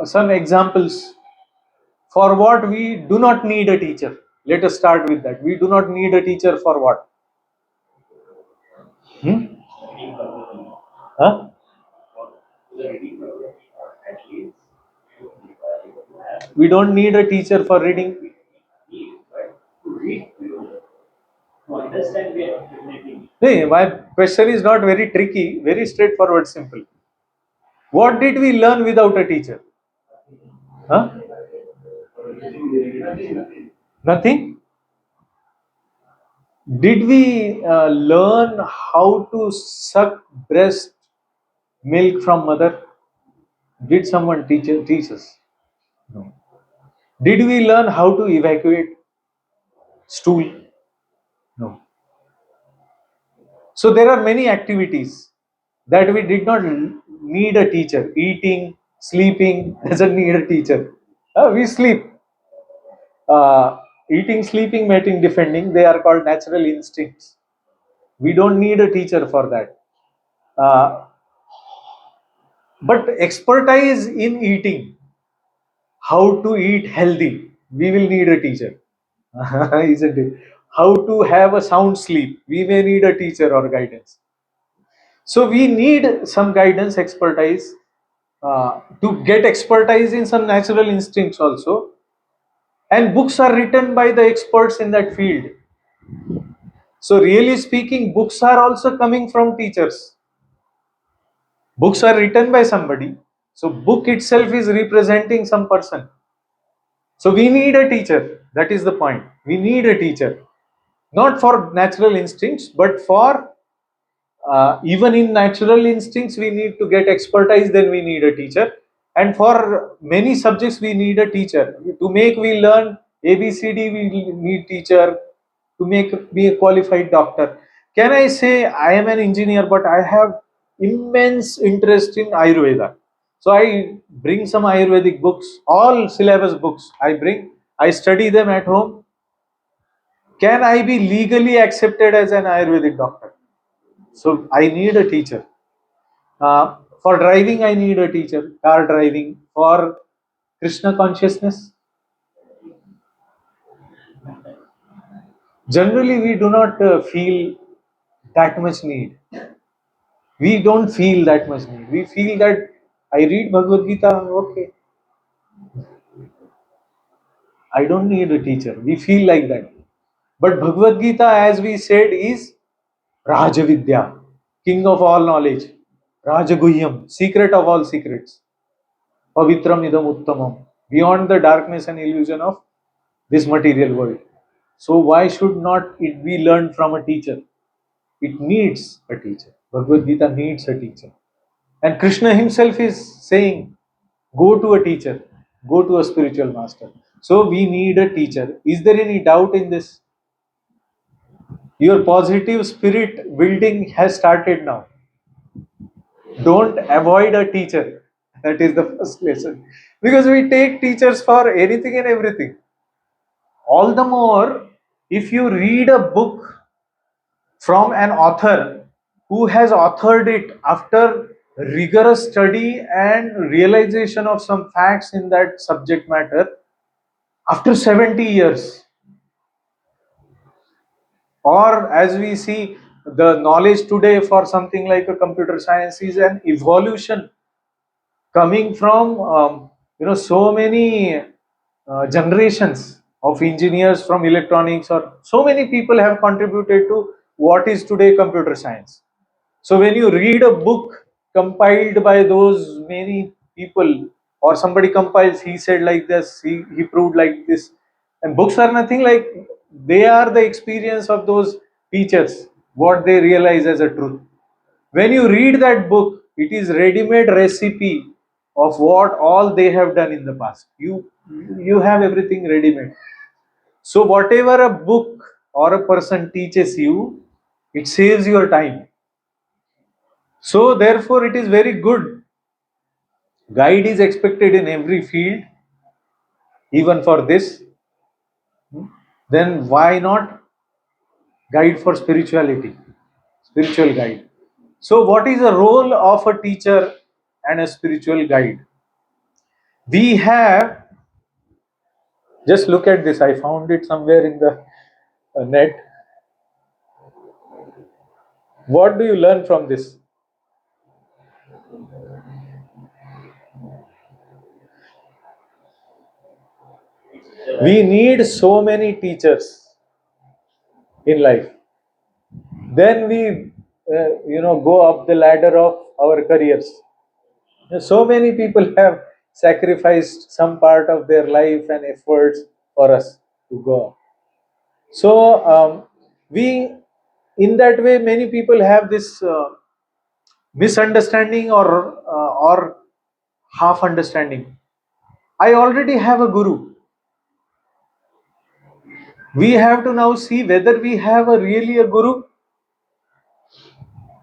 Some examples. For what we do not need a teacher. Let us start with that. We do not need a teacher for what? Hmm? Huh? We don't need a teacher for reading. Hey, my question is not very tricky, very straightforward, simple. What did we learn without a teacher? Huh? Nothing? Did we learn how to suck breast milk from mother? Did someone teach us? No. Did we learn how to evacuate stool? No. So there are many activities that we did not need a teacher. Eating, sleeping doesn't need a teacher. We sleep. Eating, sleeping, mating, defending, they are called natural instincts. We don't need a teacher for that. Uh, but expertise in eating, how to eat healthy, we will need a teacher. Isn't it? How to have a sound sleep, we may need a teacher or guidance. So we need some guidance, expertise, to get expertise in some natural instincts also. And books are written by the experts in that field. So really speaking, books are also coming from teachers. Books are written by somebody. So book itself is representing some person. So we need a teacher. That is the point. We need a teacher. Not for natural instincts, but for even in natural instincts, we need to get expertise, then we need a teacher. And for many subjects, we need a teacher. To make we learn ABCD, we need teacher. To make be a qualified doctor. Can I say I am an engineer, but I have immense interest in Ayurveda? So I bring some Ayurvedic books, all syllabus books. I study them at home. Can I be legally accepted as an Ayurvedic doctor? So I need a teacher. For driving, I need a teacher. Car driving. For Krishna consciousness, generally we do not feel that much need. We don't feel that much need. We feel that I read Bhagavad-Gita, okay. I don't need a teacher. We feel like that. But Bhagavad-Gita, as we said, is Rajavidya, king of all knowledge. Rajaguhyam, secret of all secrets. Pavitram idam uttamam, beyond the darkness and illusion of this material world. So why should not it be learned from a teacher? It needs a teacher. Bhagavad Gita needs a teacher. And Krishna himself is saying, go to a teacher, go to a spiritual master. So we need a teacher. Is there any doubt in this? Your positive spirit building has started now. Don't avoid a teacher. That is the first lesson. Because we take teachers for anything and everything. All the more if you read a book from an author who has authored it after rigorous study and realization of some facts in that subject matter after 70 years, or as we see, the knowledge today for something like a computer science is an evolution coming from so many generations of engineers from electronics, or so many people have contributed to what is today computer science. So when you read a book compiled by those many people, or somebody compiles, he said like this, he proved like this, and books are nothing like, they are the experience of those teachers, what they realize as a truth. When you read that book, it is ready-made recipe of what all they have done in the past. You have everything ready-made. So whatever a book or a person teaches you, it saves your time. So therefore it is very good. Guide is expected in every field, even for this. Then why not guide for spirituality? Spiritual guide. So what is the role of a teacher and a spiritual guide? We have, just look at this, I found it somewhere in the net. What do you learn from this? We need so many teachers in life. Then we, go up the ladder of our careers. So many people have sacrificed some part of their life and efforts for us to go. So in that way, many people have this misunderstanding or half understanding. I already have a guru. We have to now see whether we have really a guru.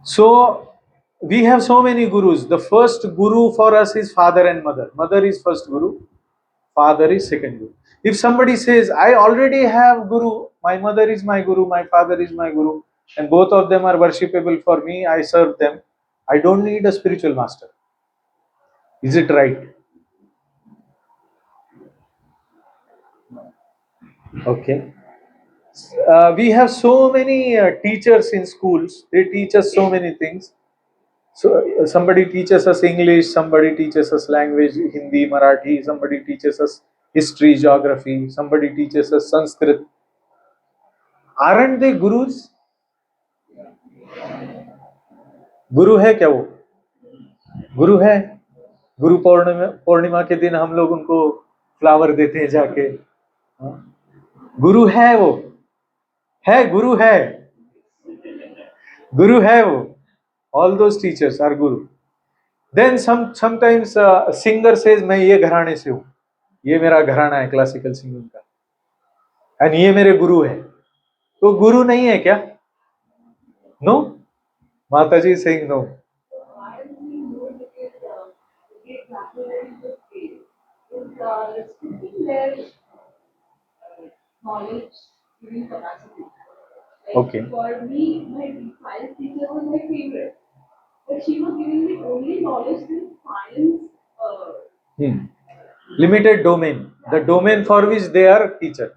So we have so many gurus. The first guru for us is father and mother. Mother is first guru, father is second guru. If somebody says, I already have guru, my mother is my guru, my father is my guru, and both of them are worshipable for me, I serve them, I don't need a spiritual master. Is it right? Okay. We have so many teachers in schools. They teach us so many things. So somebody teaches us English, somebody teaches us language, Hindi, Marathi, somebody teaches us history, geography, somebody teaches us Sanskrit. Aren't they gurus? गुरु है क्या वो? गुरु है. गुरु पूर्णिमा के दिन हम लोग उनको flower देते हैं जाके. गुरु है वो. है गुरु है. गुरु है वो. All those teachers are guru. Then sometimes a singer says मैं ये घराने से हूँ, ये मेरा घराना है क्लासिकल सिंगिंग का, एंड ये मेरे गुरु है. तो गुरु नहीं है क्या? No. Mata ji saying no. Okay. For me, my science teacher was my favorite, but she was giving me only knowledge in science. Limited domain, the domain for which they are teacher.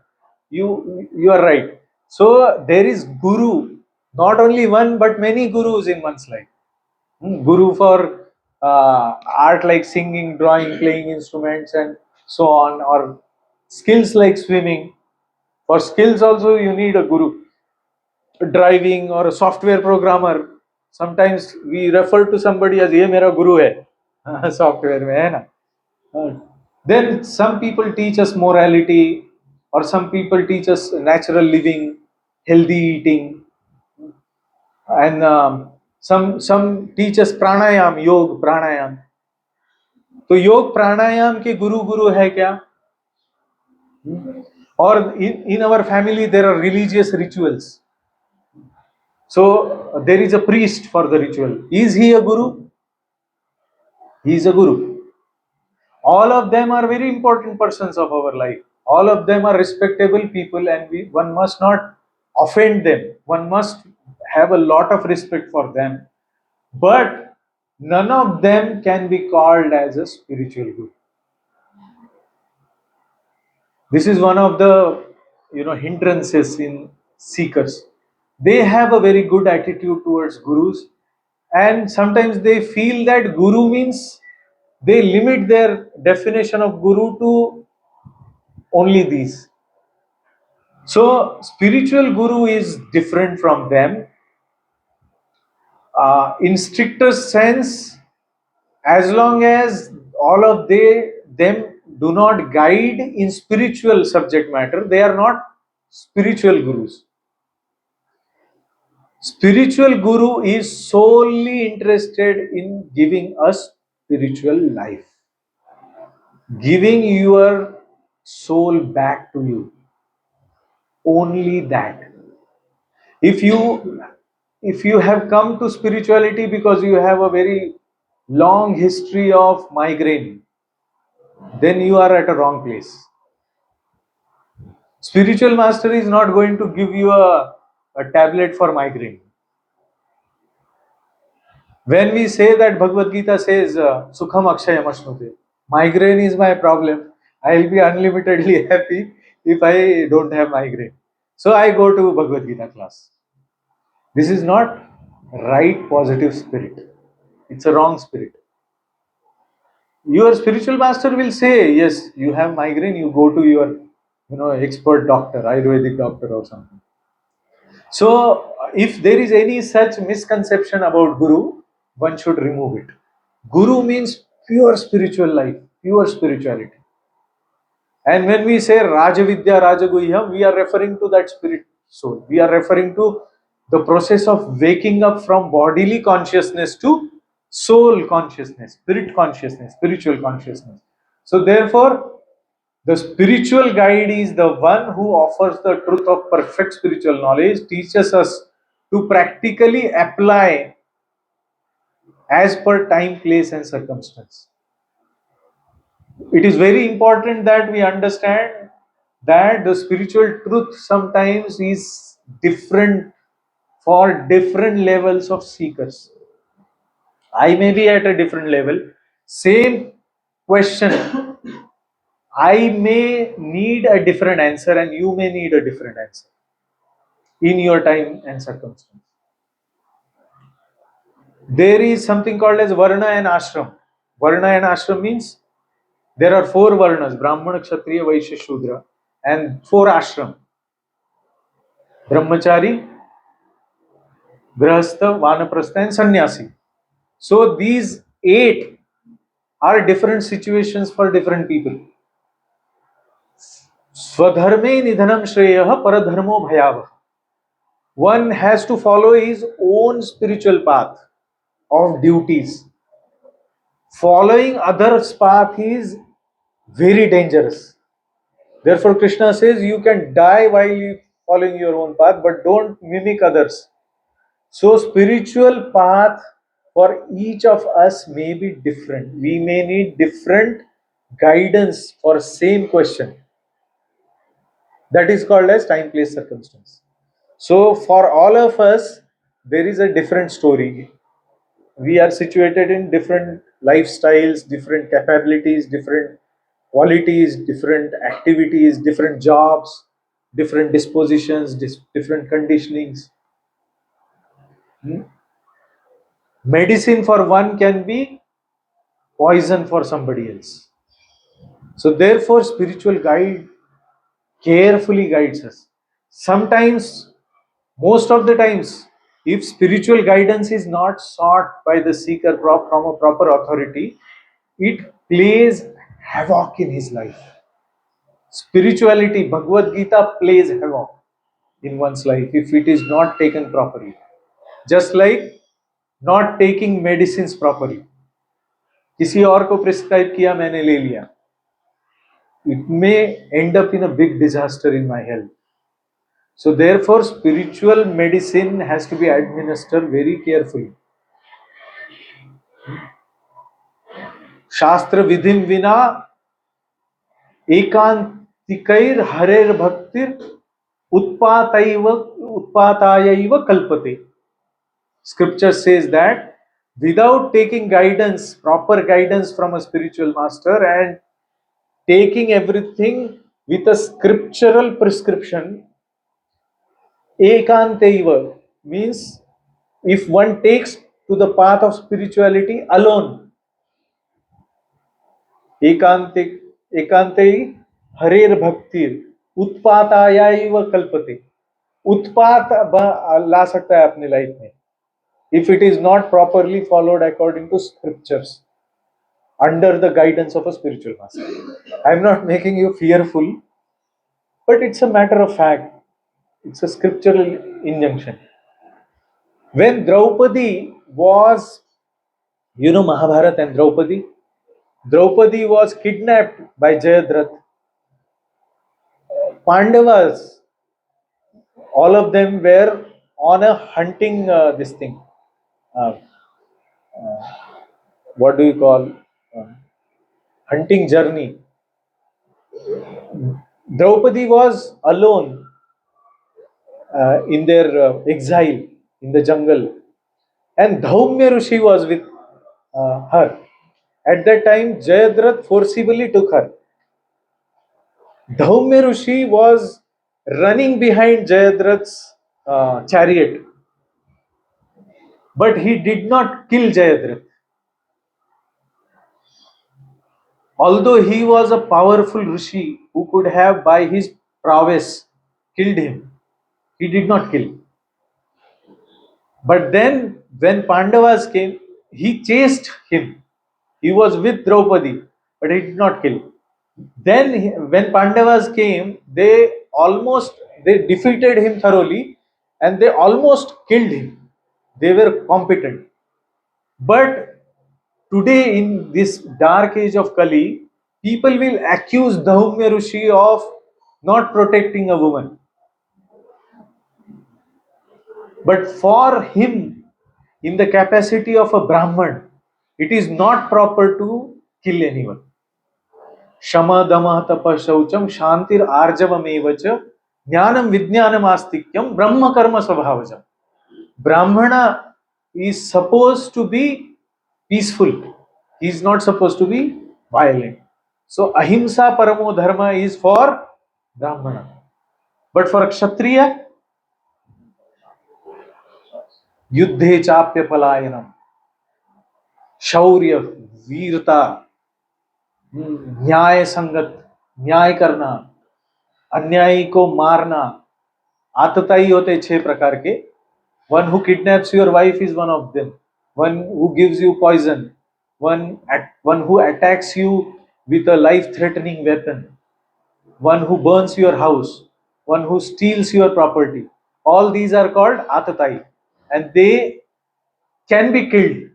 You are right. So there is guru, not only one but many gurus in one's life. Guru for art like singing, drawing, playing instruments and so on, or skills like swimming. For skills also you need a guru. Driving or a software programmer, sometimes we refer to somebody as ये मेरा गुरु है software में, है ना. Then some people teach us morality, or some people teach us natural living, healthy eating, and some teach us pranayam, योग प्राणायाम. तो योग प्राणायाम के गुरु है क्या? Or in our family there are religious rituals. So there is a priest for the ritual. Is he a guru? He is a guru. All of them are very important persons of our life. All of them are respectable people, and one must not offend them. One must have a lot of respect for them. But none of them can be called as a spiritual guru. This is one of the hindrances in seekers. They have a very good attitude towards gurus, and sometimes they feel that guru means, they limit their definition of guru to only these. So spiritual guru is different from them. In stricter sense, as long as all of them do not guide in spiritual subject matter, they are not spiritual gurus. Spiritual guru is solely interested in giving us spiritual life, giving your soul back to you. Only that. If you have come to spirituality because you have a very long history of migraine, then you are at a wrong place. Spiritual master is not going to give you a tablet for migraine. When we say that Bhagavad-Gita says, Sukham Akshayam Ashnute, migraine is my problem, I will be unlimitedly happy if I don't have migraine. So I go to Bhagavad-Gita class. This is not right positive spirit. It's a wrong spirit. Your spiritual master will say, yes, you have migraine, you go to your expert doctor, Ayurvedic doctor or something. So, if there is any such misconception about Guru, one should remove it. Guru means pure spiritual life, pure spirituality. And when we say Rajavidya, Rajaguhyam, we are referring to that spirit soul. We are referring to the process of waking up from bodily consciousness to soul consciousness, spirit consciousness, spiritual consciousness. So, therefore, the spiritual guide is the one who offers the truth of perfect spiritual knowledge, teaches us to practically apply as per time, place, and circumstance. It is very important that we understand that the spiritual truth sometimes is different for different levels of seekers. I may be at a different level, same question, I may need a different answer and you may need a different answer in your time and circumstance. There is something called as Varna and Ashram. Varna and Ashram means there are four Varnas: Brahmana, Kshatriya, Vaishya, Shudra, and four Ashram: Brahmachari, Grahastha, Vanaprastha, and Sannyasi. So these eight are different situations for different people. Swadharme nidhanam shreyah paradharmo bhayavah. One has to follow his own spiritual path of duties. Following others' path is very dangerous. Therefore, Krishna says you can die while you following your own path, but don't mimic others. So, spiritual path for each of us may be different. We may need different guidance for same question. That is called as time, place, circumstance. So, for all of us, there is a different story. We are situated in different lifestyles, different capabilities, different qualities, different activities, different jobs, different dispositions, different conditionings. Medicine for one can be poison for somebody else. So, therefore, spiritual guide carefully guides us. Sometimes, most of the times, if spiritual guidance is not sought by the seeker from a proper authority, it plays havoc in his life. Spirituality, Bhagavad-Gita plays havoc in one's life if it is not taken properly. Just like not taking medicines properly. किसी और को prescribe किया, मैंने ले लिया. It may end up in a big disaster in my health. So therefore, spiritual medicine has to be administered very carefully. शास्त्र विधिम विना एकांतिकैर हरेर भक्तिर उत्पातायैव kalpate. Scripture says that without taking guidance, proper guidance from a spiritual master and taking everything with a scriptural prescription, ekantaiva means if one takes to the path of spirituality alone, एकांते हरेर भक्तिर उत्पातायैव कल्पते. उत्पात ला सकता है अपनी life में if it is not properly followed according to scriptures under the guidance of a spiritual master. I am not making you fearful, but it's a matter of fact. It's a scriptural injunction. When Draupadi was, Mahabharata and Draupadi was kidnapped by Jayadratha. Pandavas, all of them were on a hunting, what do you call, hunting journey. Draupadi was alone in their exile in the jungle, and Dhaumya Rishi was with her. At that time, Jayadratha forcibly took her. Dhaumya Rishi was running behind Jayadratha's chariot, but he did not kill Jayadratha. Although he was a powerful Rishi who could have by his prowess killed him, he did not kill. But then when Pandavas came, he chased him. He was with Draupadi, but he did not kill. Then when Pandavas came, they defeated him thoroughly and they almost killed him. They were competent. But today in this dark age of Kali, people will accuse Dhaumya Rishi of not protecting a woman. But for him, in the capacity of a Brahman, it is not proper to kill anyone. Shama Dama Tapa Shaucham Shantir Arjavamevacha Jnanam Vijnanam Astikyam Brahma Karma Svabhavajam. Brahmana is supposed to be peaceful. He is not supposed to be violent. So Ahimsa Paramo Dharma is for Brahmana. But for Kshatriya, Yuddhe Chapya Palayanam, Shaurya, Veerta, न्याय संगत, न्याय करना, अन्यायी को मारना, आतताई होते 6 प्रकार के. One who kidnaps your wife is one of them. One who gives you poison. One who attacks you with a life-threatening weapon. One who burns your house. One who steals your property. All these are called atatai, and they can be killed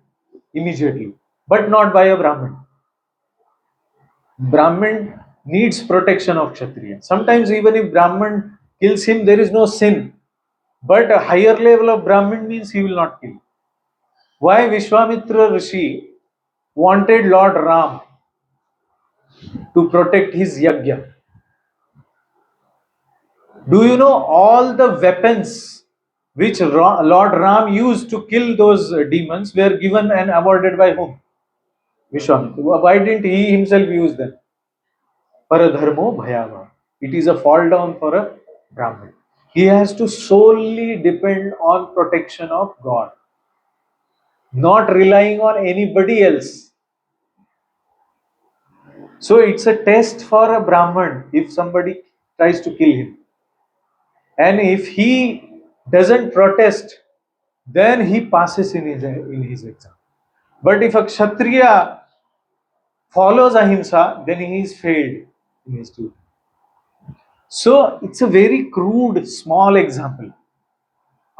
immediately, but not by a Brahmin. Brahmin needs protection of Kshatriya. Sometimes even if Brahmin kills him, there is no sin. But a higher level of Brahmin means he will not kill. Why Vishwamitra Rishi wanted Lord Ram to protect his yajna? Do you know all the weapons which Lord Ram used to kill those demons were given and awarded by whom? Vishwamitra. Why didn't he himself use them? Paradharmo bhayava. It is a fall down for a Brahmin. He has to solely depend on protection of God, not relying on anybody else. So it's a test for a Brahmin if somebody tries to kill him. And if he doesn't protest, then he passes in his exam. But if a Kshatriya follows Ahimsa, then he is failed in his duty. So it's a very crude, small example.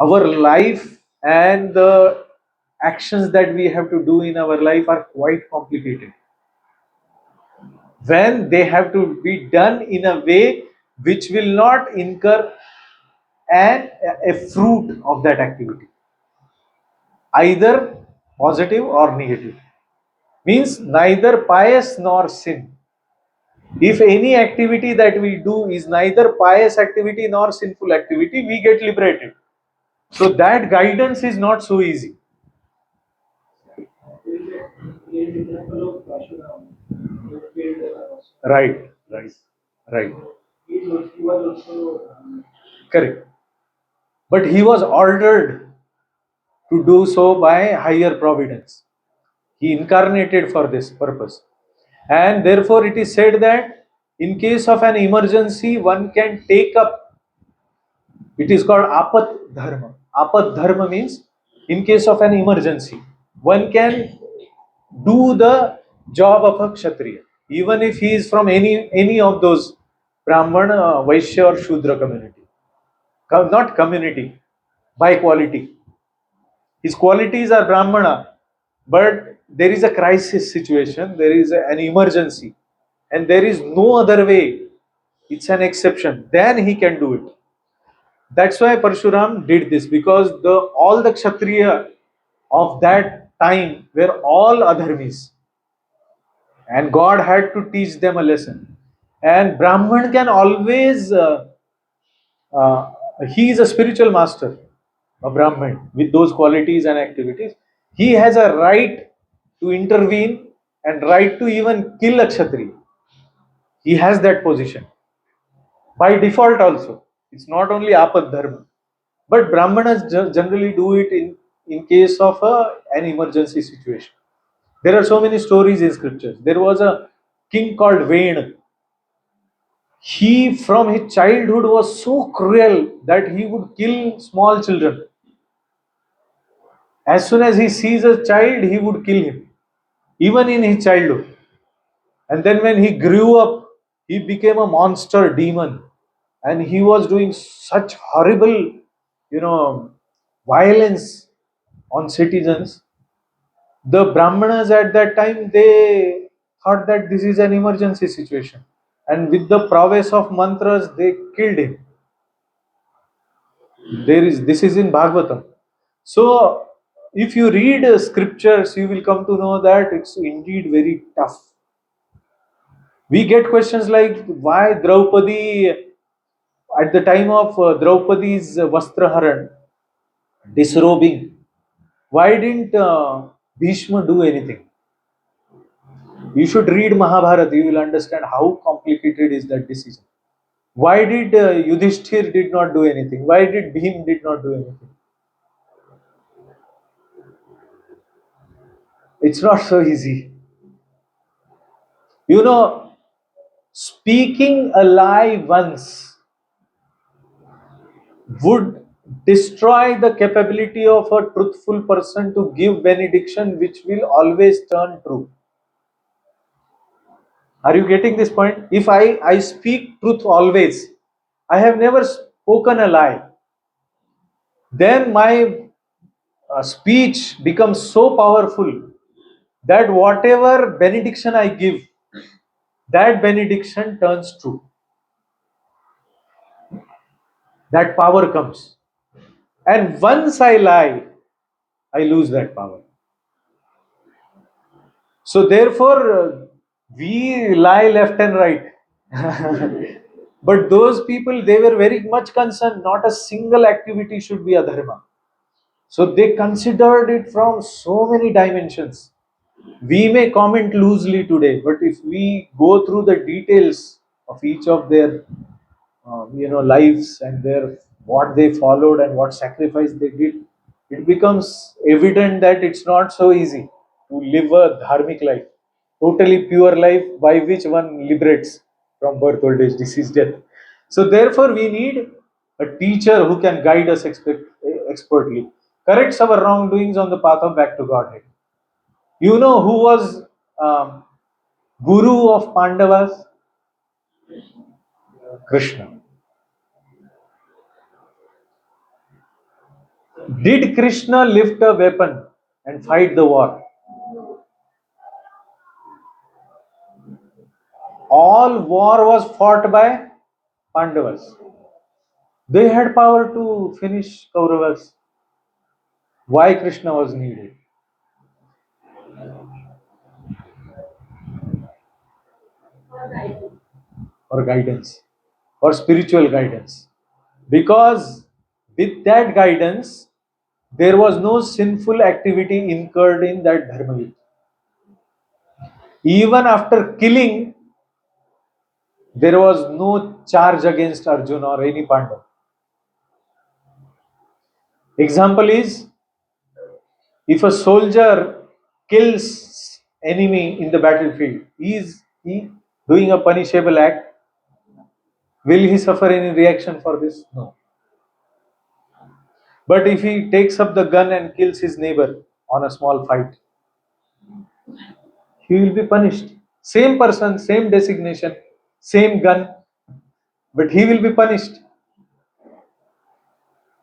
Our life and the actions that we have to do in our life are quite complicated. When they have to be done in a way which will not incur a fruit of that activity, either positive or negative, means neither pious nor sin. If any activity that we do is neither pious activity nor sinful activity, we get liberated. So that guidance is not so easy. Right, right, right. Correct. But he was ordered to do so by higher providence. He incarnated for this purpose. And therefore it is said that in case of an emergency, one can take up, it is called apat dharma. Apat dharma means in case of an emergency, one can do the job of a kshatriya, even if he is from any of those Brahmana, Vaishya or Shudra community. Not community, by quality. His qualities are Brahmana, but there is a crisis situation, there is an emergency, and there is no other way. It's an exception. Then he can do it. That's why Parshuram did this, because all the Kshatriya of that time were all adharmis, and God had to teach them a lesson. And Brahman can always he is a spiritual master, a Brahman with those qualities and activities. He has a right to intervene and right to even kill a Kshatriya. He has that position by default also. It's not only Apat Dharma, but Brahmanas generally do it in case of an emergency situation. There are so many stories in scriptures. There was a king called Vain. He, from his childhood, was so cruel that he would kill small children. As soon as he sees a child, he would kill him, even in his childhood. And then when he grew up, he became a monster demon. And he was doing such horrible, violence on citizens. The Brahmanas at that time, they thought that this is an emergency situation. And with the prowess of mantras, they killed him. This is in Bhagavatam. So, if you read scriptures, you will come to know that it's indeed very tough. We get questions like why Draupadi, at the time of Draupadi's Vastraharan, disrobing, why didn't Bhishma do anything? You should read Mahabharata, you will understand how complicated is that decision. Why did Yudhishthir did not do anything? Why did Bhim did not do anything? It's not so easy. Speaking a lie once would destroy the capability of a truthful person to give benediction, which will always turn true. Are you getting this point? If I speak truth always, I have never spoken a lie, then my speech becomes so powerful that whatever benediction I give, that benediction turns true. That power comes. And once I lie, I lose that power. So therefore, we lie left and right. But those people, they were very much concerned, not a single activity should be adharma. So they considered it from so many dimensions. We may comment loosely today, but if we go through the details of each of their lives and their what they followed and what sacrifice they did, it becomes evident that it's not so easy to live a dharmic life, totally pure life by which one liberates from birth, old age, disease, death. So therefore, we need a teacher who can guide us expertly, corrects our wrongdoings on the path of back to Godhead. You know who was guru of Pandavas? Krishna. Did Krishna lift a weapon and fight the war? All war was fought by Pandavas. They had power to finish Kauravas. Why Krishna was needed? Or guidance, or spiritual guidance. Because with that guidance, there was no sinful activity incurred in that dharma. Even after killing, there was no charge against Arjuna or any Pandav. Example is, if a soldier kills enemy in the battlefield, is he doing a punishable act? Will he suffer any reaction for this? No. But if he takes up the gun and kills his neighbor on a small fight, he will be punished. Same person, same designation, same gun, but he will be punished.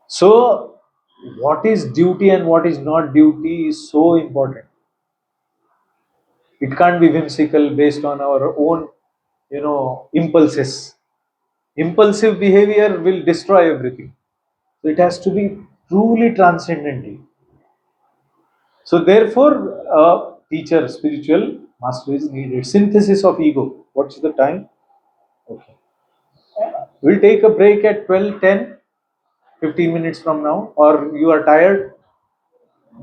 So, what is duty and what is not duty is so important. It can't be whimsical based on our own, impulses. Impulsive behavior will destroy everything. So it has to be truly transcendental. So therefore, a teacher, spiritual master is needed. Synthesis of ego. What's the time? Okay. We'll take a break at 12:10, 15 minutes from now. Or you are tired?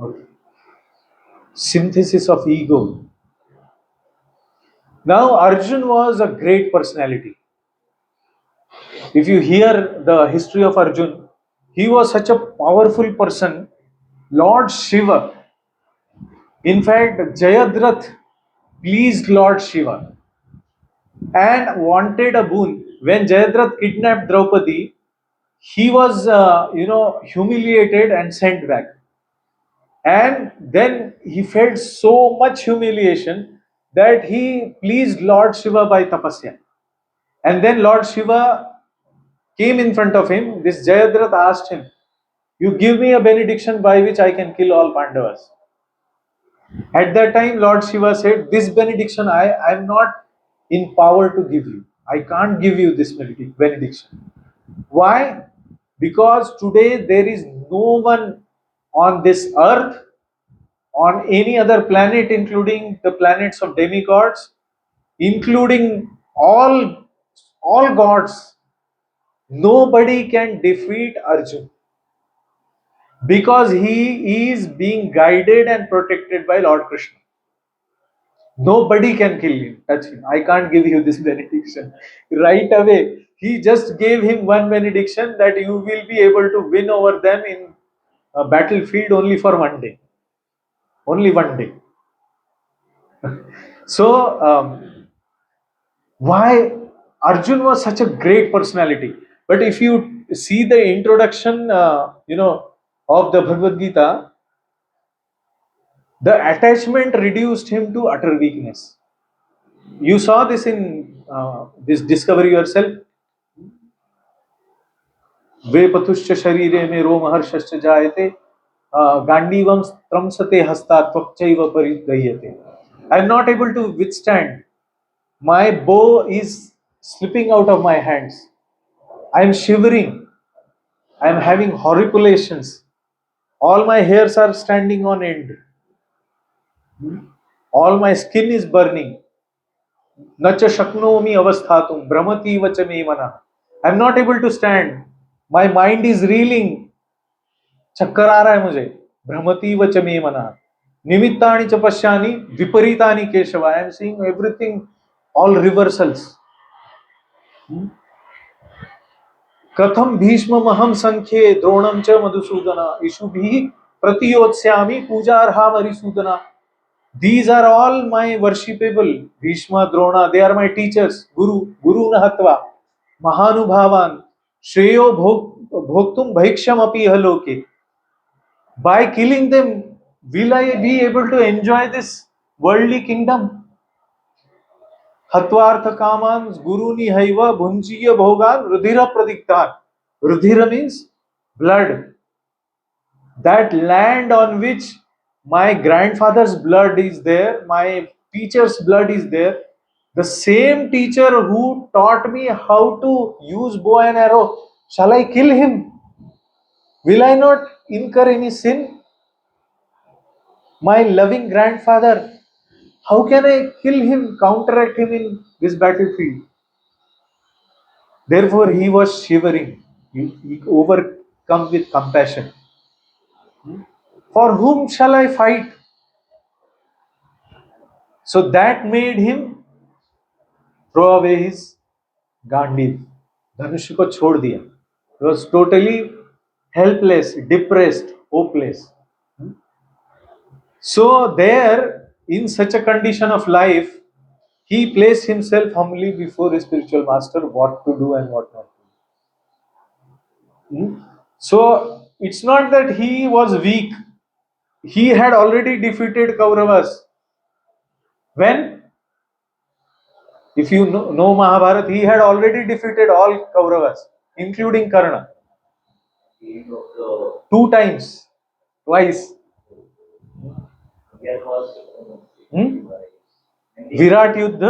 Okay. Synthesis of ego. Now, Arjun was a great personality. If you hear the history of Arjun, he was such a powerful person. Lord Shiva, in fact, Jayadrath pleased Lord Shiva and wanted a boon. When Jayadrath kidnapped Draupadi, he was, humiliated and sent back. And then he felt so much humiliation that he pleased Lord Shiva by tapasya. And then Lord Shiva came in front of him. This Jayadratha asked him, "You give me a benediction by which I can kill all Pandavas." At that time, Lord Shiva said, "This benediction I am not in power to give you. I can't give you this benediction." Why? Because today there is no one on this earth, on any other planet, including the planets of demigods, including all gods, nobody can defeat Arjun because he is being guided and protected by Lord Krishna. Nobody can kill him, touch him. I can't give you this benediction. Right away, he just gave him one benediction that you will be able to win over them in a battlefield only for one day. Only one day. So, why Arjun was such a great personality? But if you see the introduction, of the Bhagavad-Gita, the attachment reduced him to utter weakness. You saw this in this Discover Yourself. वे पथुश्च शरीरे में रोमहर्षश्च जायते गांडीवं त्रंसते हस्तात् त्वक्चैव परिदह्यते. I am not able to withstand. My bow is slipping out of my hands. I am shivering. I am having horripilation. All my hairs are standing on end. All my skin is burning. Nacha shaknomi avasthatum brahmati vacha me mana. I am not able to stand. My mind is reeling. चक्कर आ रहा है मुझे. भ्रमति व च मे मनः निमित्तानि च पश्यानि विपरीतानि Keshav. I am seeing everything, all reversals. कथम भीष्ममहं संख्ये द्रोणं च Madhusudan इषुभिः प्रतियोत्स्यामि पूजार्हा मरिसूदन. These are all my worshipable. Bhishma, Drona, they are my teachers. Guru nahatva mahanubhavan shreyo bhoktum bhiksham api haloke. By killing them, will I be able to enjoy this worldly kingdom? Hatvartha kamans guruni haiva bhunjiya bhogan rudhira pradiktan. Rudhira means blood. That land on which my grandfather's blood is there, my teacher's blood is there. The same teacher who taught me how to use bow and arrow, shall I kill him? Will I not incur any sin? My loving grandfather, how can I kill him, counteract him in this battlefield? Therefore, he was shivering. He overcome with compassion. For whom shall I fight? So that made him throw away his Gandiv. धनुष को छोड़ दिया. He was totally helpless, depressed, hopeless. So there, in such a condition of life, he placed himself humbly before his spiritual master, what to do and what not to do. So it's not that he was weak. He had already defeated Kauravas. When? If you know Mahabharata, he had already defeated all Kauravas, including Karna. 2 times. Twice. Virat युद्ध.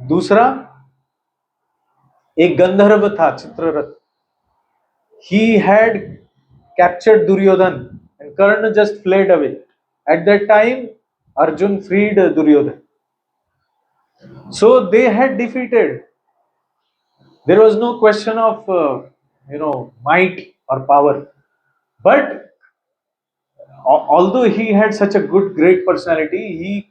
दूसरा एक गंधर्व था Chitraratha. He had captured Duryodhan and Karna just fled away. At that time, Arjun freed Duryodhan. So they had defeated. There was no question of might or power. But although he had such a great personality, he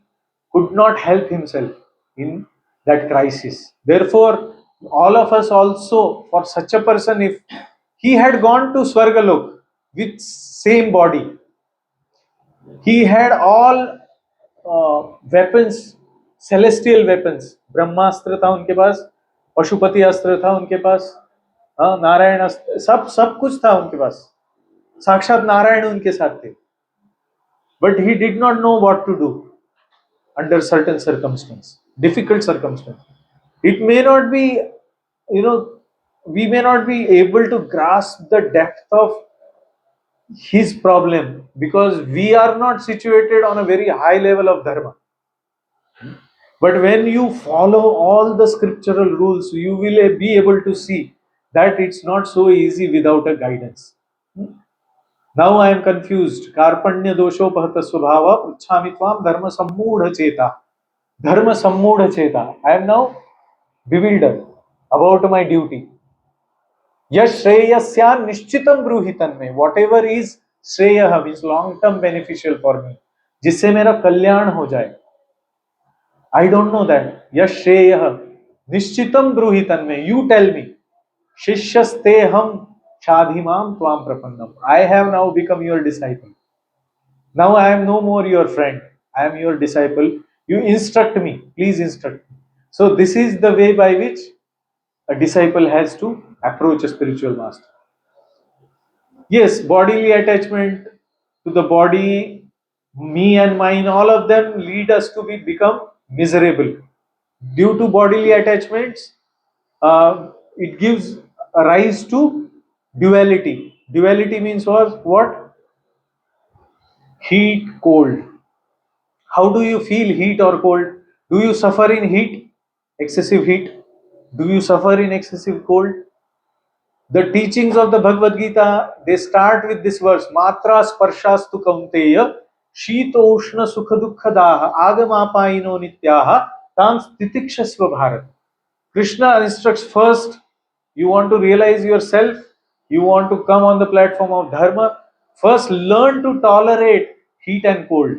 could not help himself in that crisis. Therefore, all of us also, for such a person, if he had gone to Swargalok with same body, he had all weapons, celestial weapons. ब्रह्मास्त्र था उनके पास, पशुपति अस्त्र था उनके पास, नारायण अस्त्र, सब कुछ था उनके पास. साक्षात नारायण उनके साथ थे. but he did not know what to do under certain circumstances, difficult circumstances. It may not be, you know, we may not be able to grasp the depth of his problem because we are not situated on a very high level of dharma. But when you follow all the scriptural rules, you will be able to see that it's not so easy without a guidance. Now I am confused. Karpanya doshopahata swabhava pruchhami tvam dharma sammudha cheta. Dharma sammudha cheta. I am now bewildered about my duty. Yash shreyasya nishchitam bruhitan mein. Whatever is श्रेय means long term beneficial for me, जिससे मेरा कल्याण हो जाए. I don't know that. Yash shreyah nishchitam bruhitan mein. You tell me. Shishyaste ham shadhimam tvam prapannam. I have now become your disciple. Now I am no more your friend. I am your disciple. You instruct me. Please instruct me. So this is the way by which a disciple has to approach a spiritual master. Yes, bodily attachment to the body, me and mine, all of them lead us to become miserable. Due to bodily attachments, it gives a rise to duality. Duality means what? Heat, cold. How do you feel heat or cold? Do you suffer in heat, excessive heat? Do you suffer in excessive cold? The teachings of the Bhagavad-Gita, they start with this verse, Matra sparshastu kaunteya, shito ushna sukha dukha daha, agamapayino nityaha, tam stitikshasva bharat. Krishna instructs first, you want to realize yourself, you want to come on the platform of dharma, first learn to tolerate heat and cold.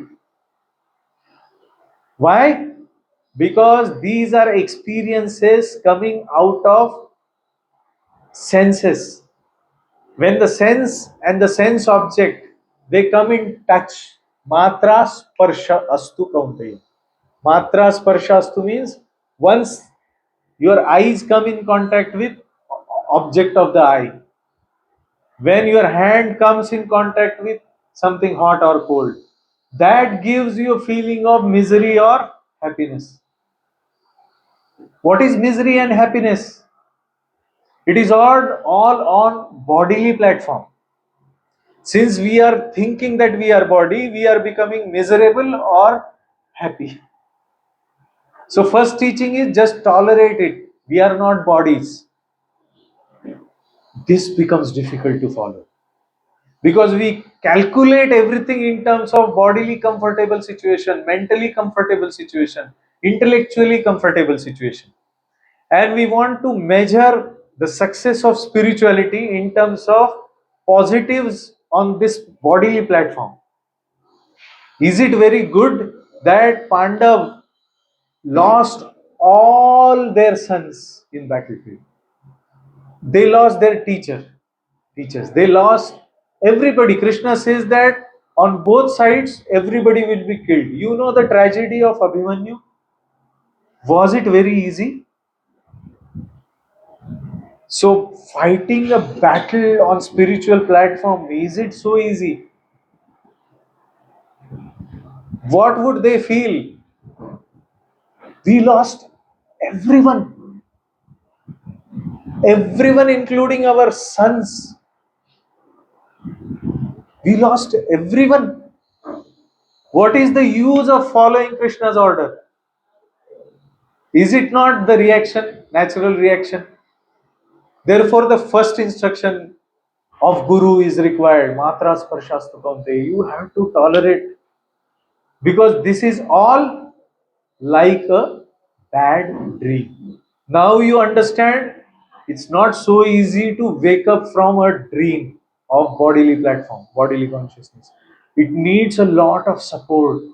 Why? Because these are experiences coming out of senses. When the sense and the sense object, they come in touch, matra sparsha astu kaunteya. Matra sparsha astu means once your eyes come in contact with object of the eye, when your hand comes in contact with something hot or cold, that gives you a feeling of misery or happiness. What is misery and happiness? It is all on bodily platform. Since we are thinking that we are body, we are becoming miserable or happy. So first teaching is just tolerate it. We are not bodies. This becomes difficult to follow. Because we calculate everything in terms of bodily comfortable situation, mentally comfortable situation, intellectually comfortable situation. And we want to measure the success of spirituality in terms of positives on this bodily platform. Is it very good that Pandav lost all their sons in battlefield? They lost their teachers. They lost everybody. Krishna says that on both sides, everybody will be killed. You know the tragedy of Abhimanyu? Was it very easy? So, fighting a battle on spiritual platform, is it so easy? What would they feel? We lost everyone. Everyone, including our sons. We lost everyone. What is the use of following Krishna's order? Is it not the reaction, natural reaction? Therefore, the first instruction of Guru is required. Matra sparshastu kaunte. You have to tolerate, because this is all like a bad dream. Now you understand it's not so easy to wake up from a dream of bodily platform, bodily consciousness. It needs a lot of support.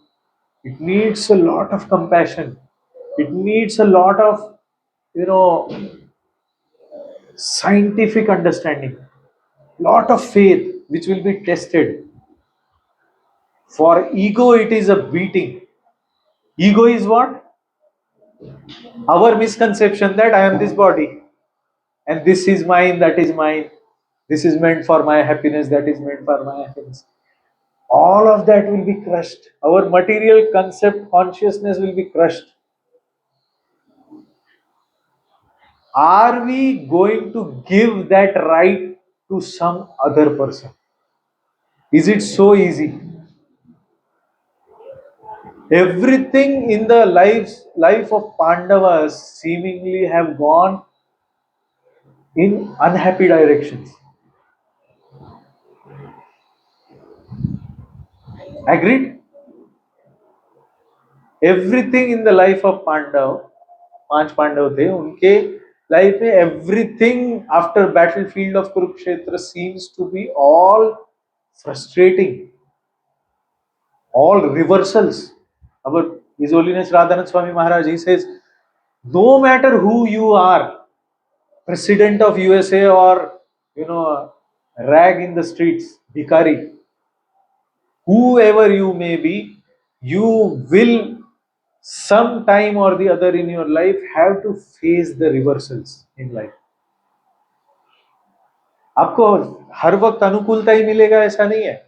It needs a lot of compassion. It needs a lot of, you know, scientific understanding, lot of faith which will be tested. For ego, it is a beating. Ego is what? Our misconception that I am this body and this is mine, that is mine. This is meant for my happiness, that is meant for my happiness. all of that will be crushed. Our material concept consciousness will be crushed. Are we going to give that right to some other person? Is it so easy? Everything in the life of Pandavas seemingly have gone in unhappy directions. Agreed? Everything in the life of Pandav, पांच पांडव थे उनके life में everything after battlefield of Kurukshetra seems to be all frustrating, all reversals. Our His Holiness Radhanand Swami Maharaj, he says, no matter who you are, president of USA or rag in the streets, bhikari, whoever you may be, you will some time or the other in your life have to face the reversals in life. आपको हर वक्त अनुकूलता ही मिलेगा ऐसा नहीं है.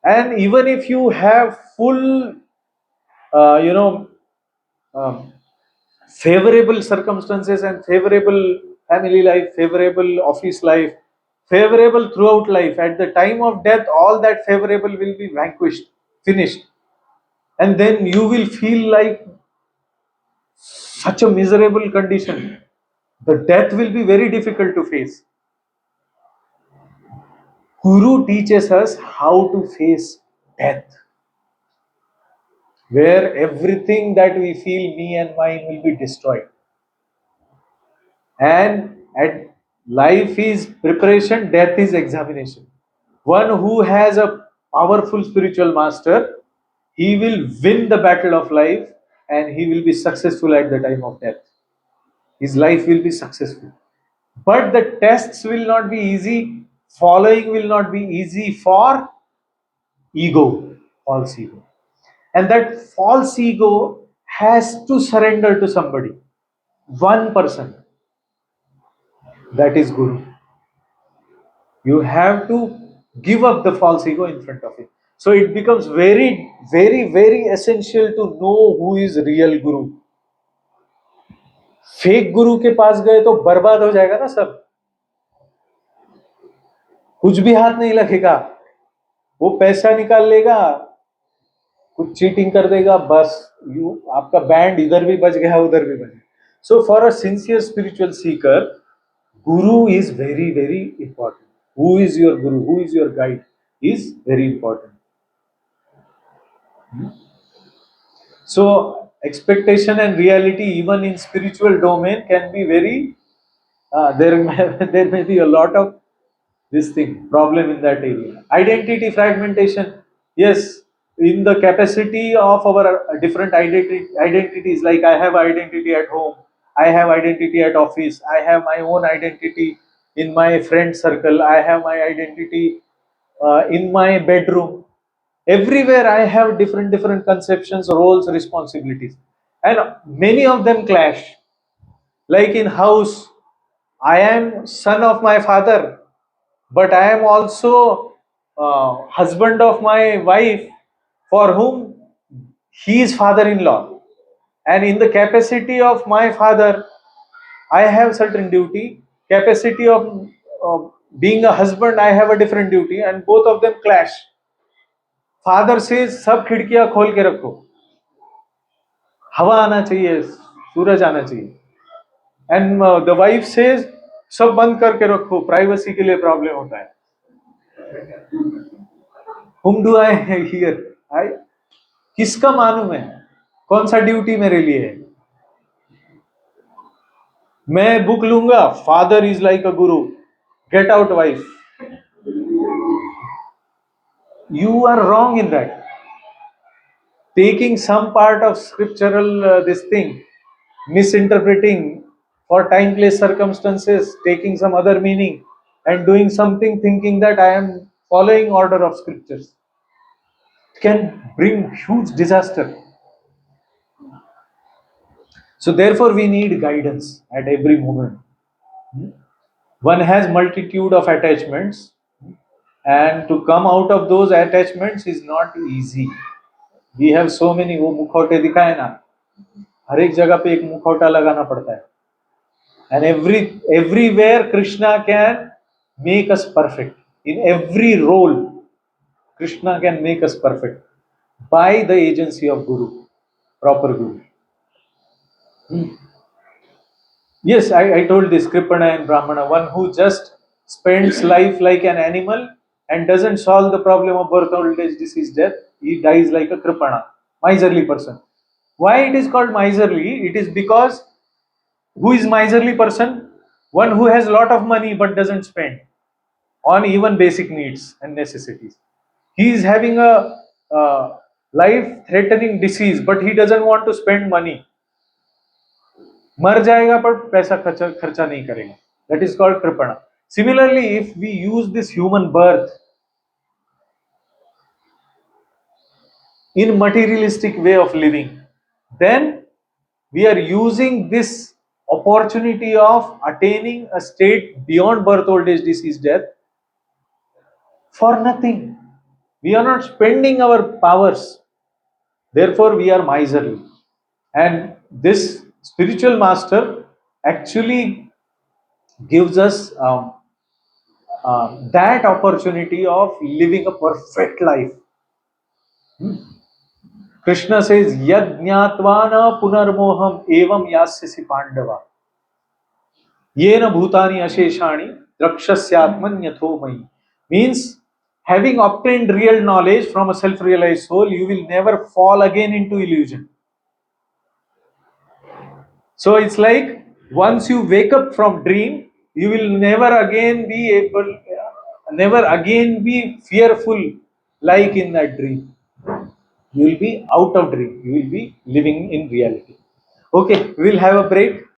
And even if you have full you know favorable circumstances and favorable family life, favorable office life, favorable throughout life, at the time of death all that favorable will be vanquished, finished, and then you will feel like such a miserable condition. The death will be very difficult to face. Guru teaches us how to face death, where everything that we feel me and mine will be destroyed. And at life is preparation, death is examination. One who has a powerful spiritual master, he will win the battle of life and he will be successful at the time of death. His life will be successful. But the tests will not be easy, following will not be easy for ego, false ego. And that false ego has to surrender to somebody, one person, that is Guru. You have to give up the false ego in front of him. So it becomes very, very, very essential to know who is real Guru. Fake गुरु के पास गए तो बर्बाद हो जाएगा ना सब, कुछ भी हाथ नहीं लगेगा, वो पैसा निकाल लेगा, कुछ चीटिंग कर देगा, बस आपका बैंड इधर भी बज गया उधर भी बज गया. So for a sincere spiritual Sikar, Guru is very, very important. Who is your Guru? Who is your guide? Is very important. So, expectation and reality, even in spiritual domain, can be very. There may be a lot of this thing problem in that area. Identity fragmentation. Yes, in the capacity of our different identities. Like I have identity at home, I have identity at office, I have my own identity in my friend circle, I have my identity in my bedroom. Everywhere I have different conceptions, roles, responsibilities, and many of them clash. Like in house, I am son of my father, but I am also husband of my wife, for whom he is father-in-law. And in the capacity of my father, I have certain duty. Capacity of being a husband, I have a different duty, and both of them clash. Father says, सब खिड़कियां खोल के रखो, हवा आना चाहिए, सूरज आना चाहिए. And the wife says, सब बंद करके रखो, प्राइवेसी के लिए प्रॉब्लम होता है. Whom do I hear? किसका मानूं मैं? कौन सा ड्यूटी मेरे लिए है? मैं बुक लूंगा, father is like a Guru, get out wife. You are wrong in that. Taking some part of scriptural this thing, misinterpreting for time, place, circumstances, taking some other meaning, and doing something thinking that I am following order of scriptures, can bring huge disaster. So therefore we need guidance at every moment. One has multitude of attachments, And to come out of those attachments is not easy. We have so many, वो मुखौटे दिखाए ना, हर एक जगह पे एक मुखौटा लगाना पड़ता है. And everywhere Krishna can make us perfect. In every role, Krishna can make us perfect by the agency of Guru, proper Guru. Yes, I told this Kripana and Brahmana, one who just spends life like an animal and doesn't solve the problem of birth, old age, disease, death, he dies like a Kripana, miserly person. Why it is called miserly? It is because who is miserly person? One who has a lot of money but doesn't spend on even basic needs and necessities. He is having a life-threatening disease, but he doesn't want to spend money. मर जाएगा पर पैसा खर्चा नहीं करेगा. That is called kripana. Similarly, if we use this human birth in materialistic way of living, then we are using this opportunity of attaining a state beyond birth, old age, disease, death for nothing. We are not spending our powers. Therefore, we are miserly. And this spiritual master actually gives us that opportunity of living a perfect life. Krishna says, Yad jnatvana punarmoham evam yasyasi pandava. Yena bhutani asheshani drakshasyaatman yathomai. Means, having obtained real knowledge from a self-realized soul, you will never fall again into illusion. So it's like once you wake up from dream, you will never again be fearful like in that dream. You will be out of dream. You will be living in reality. Okay, we'll have a break.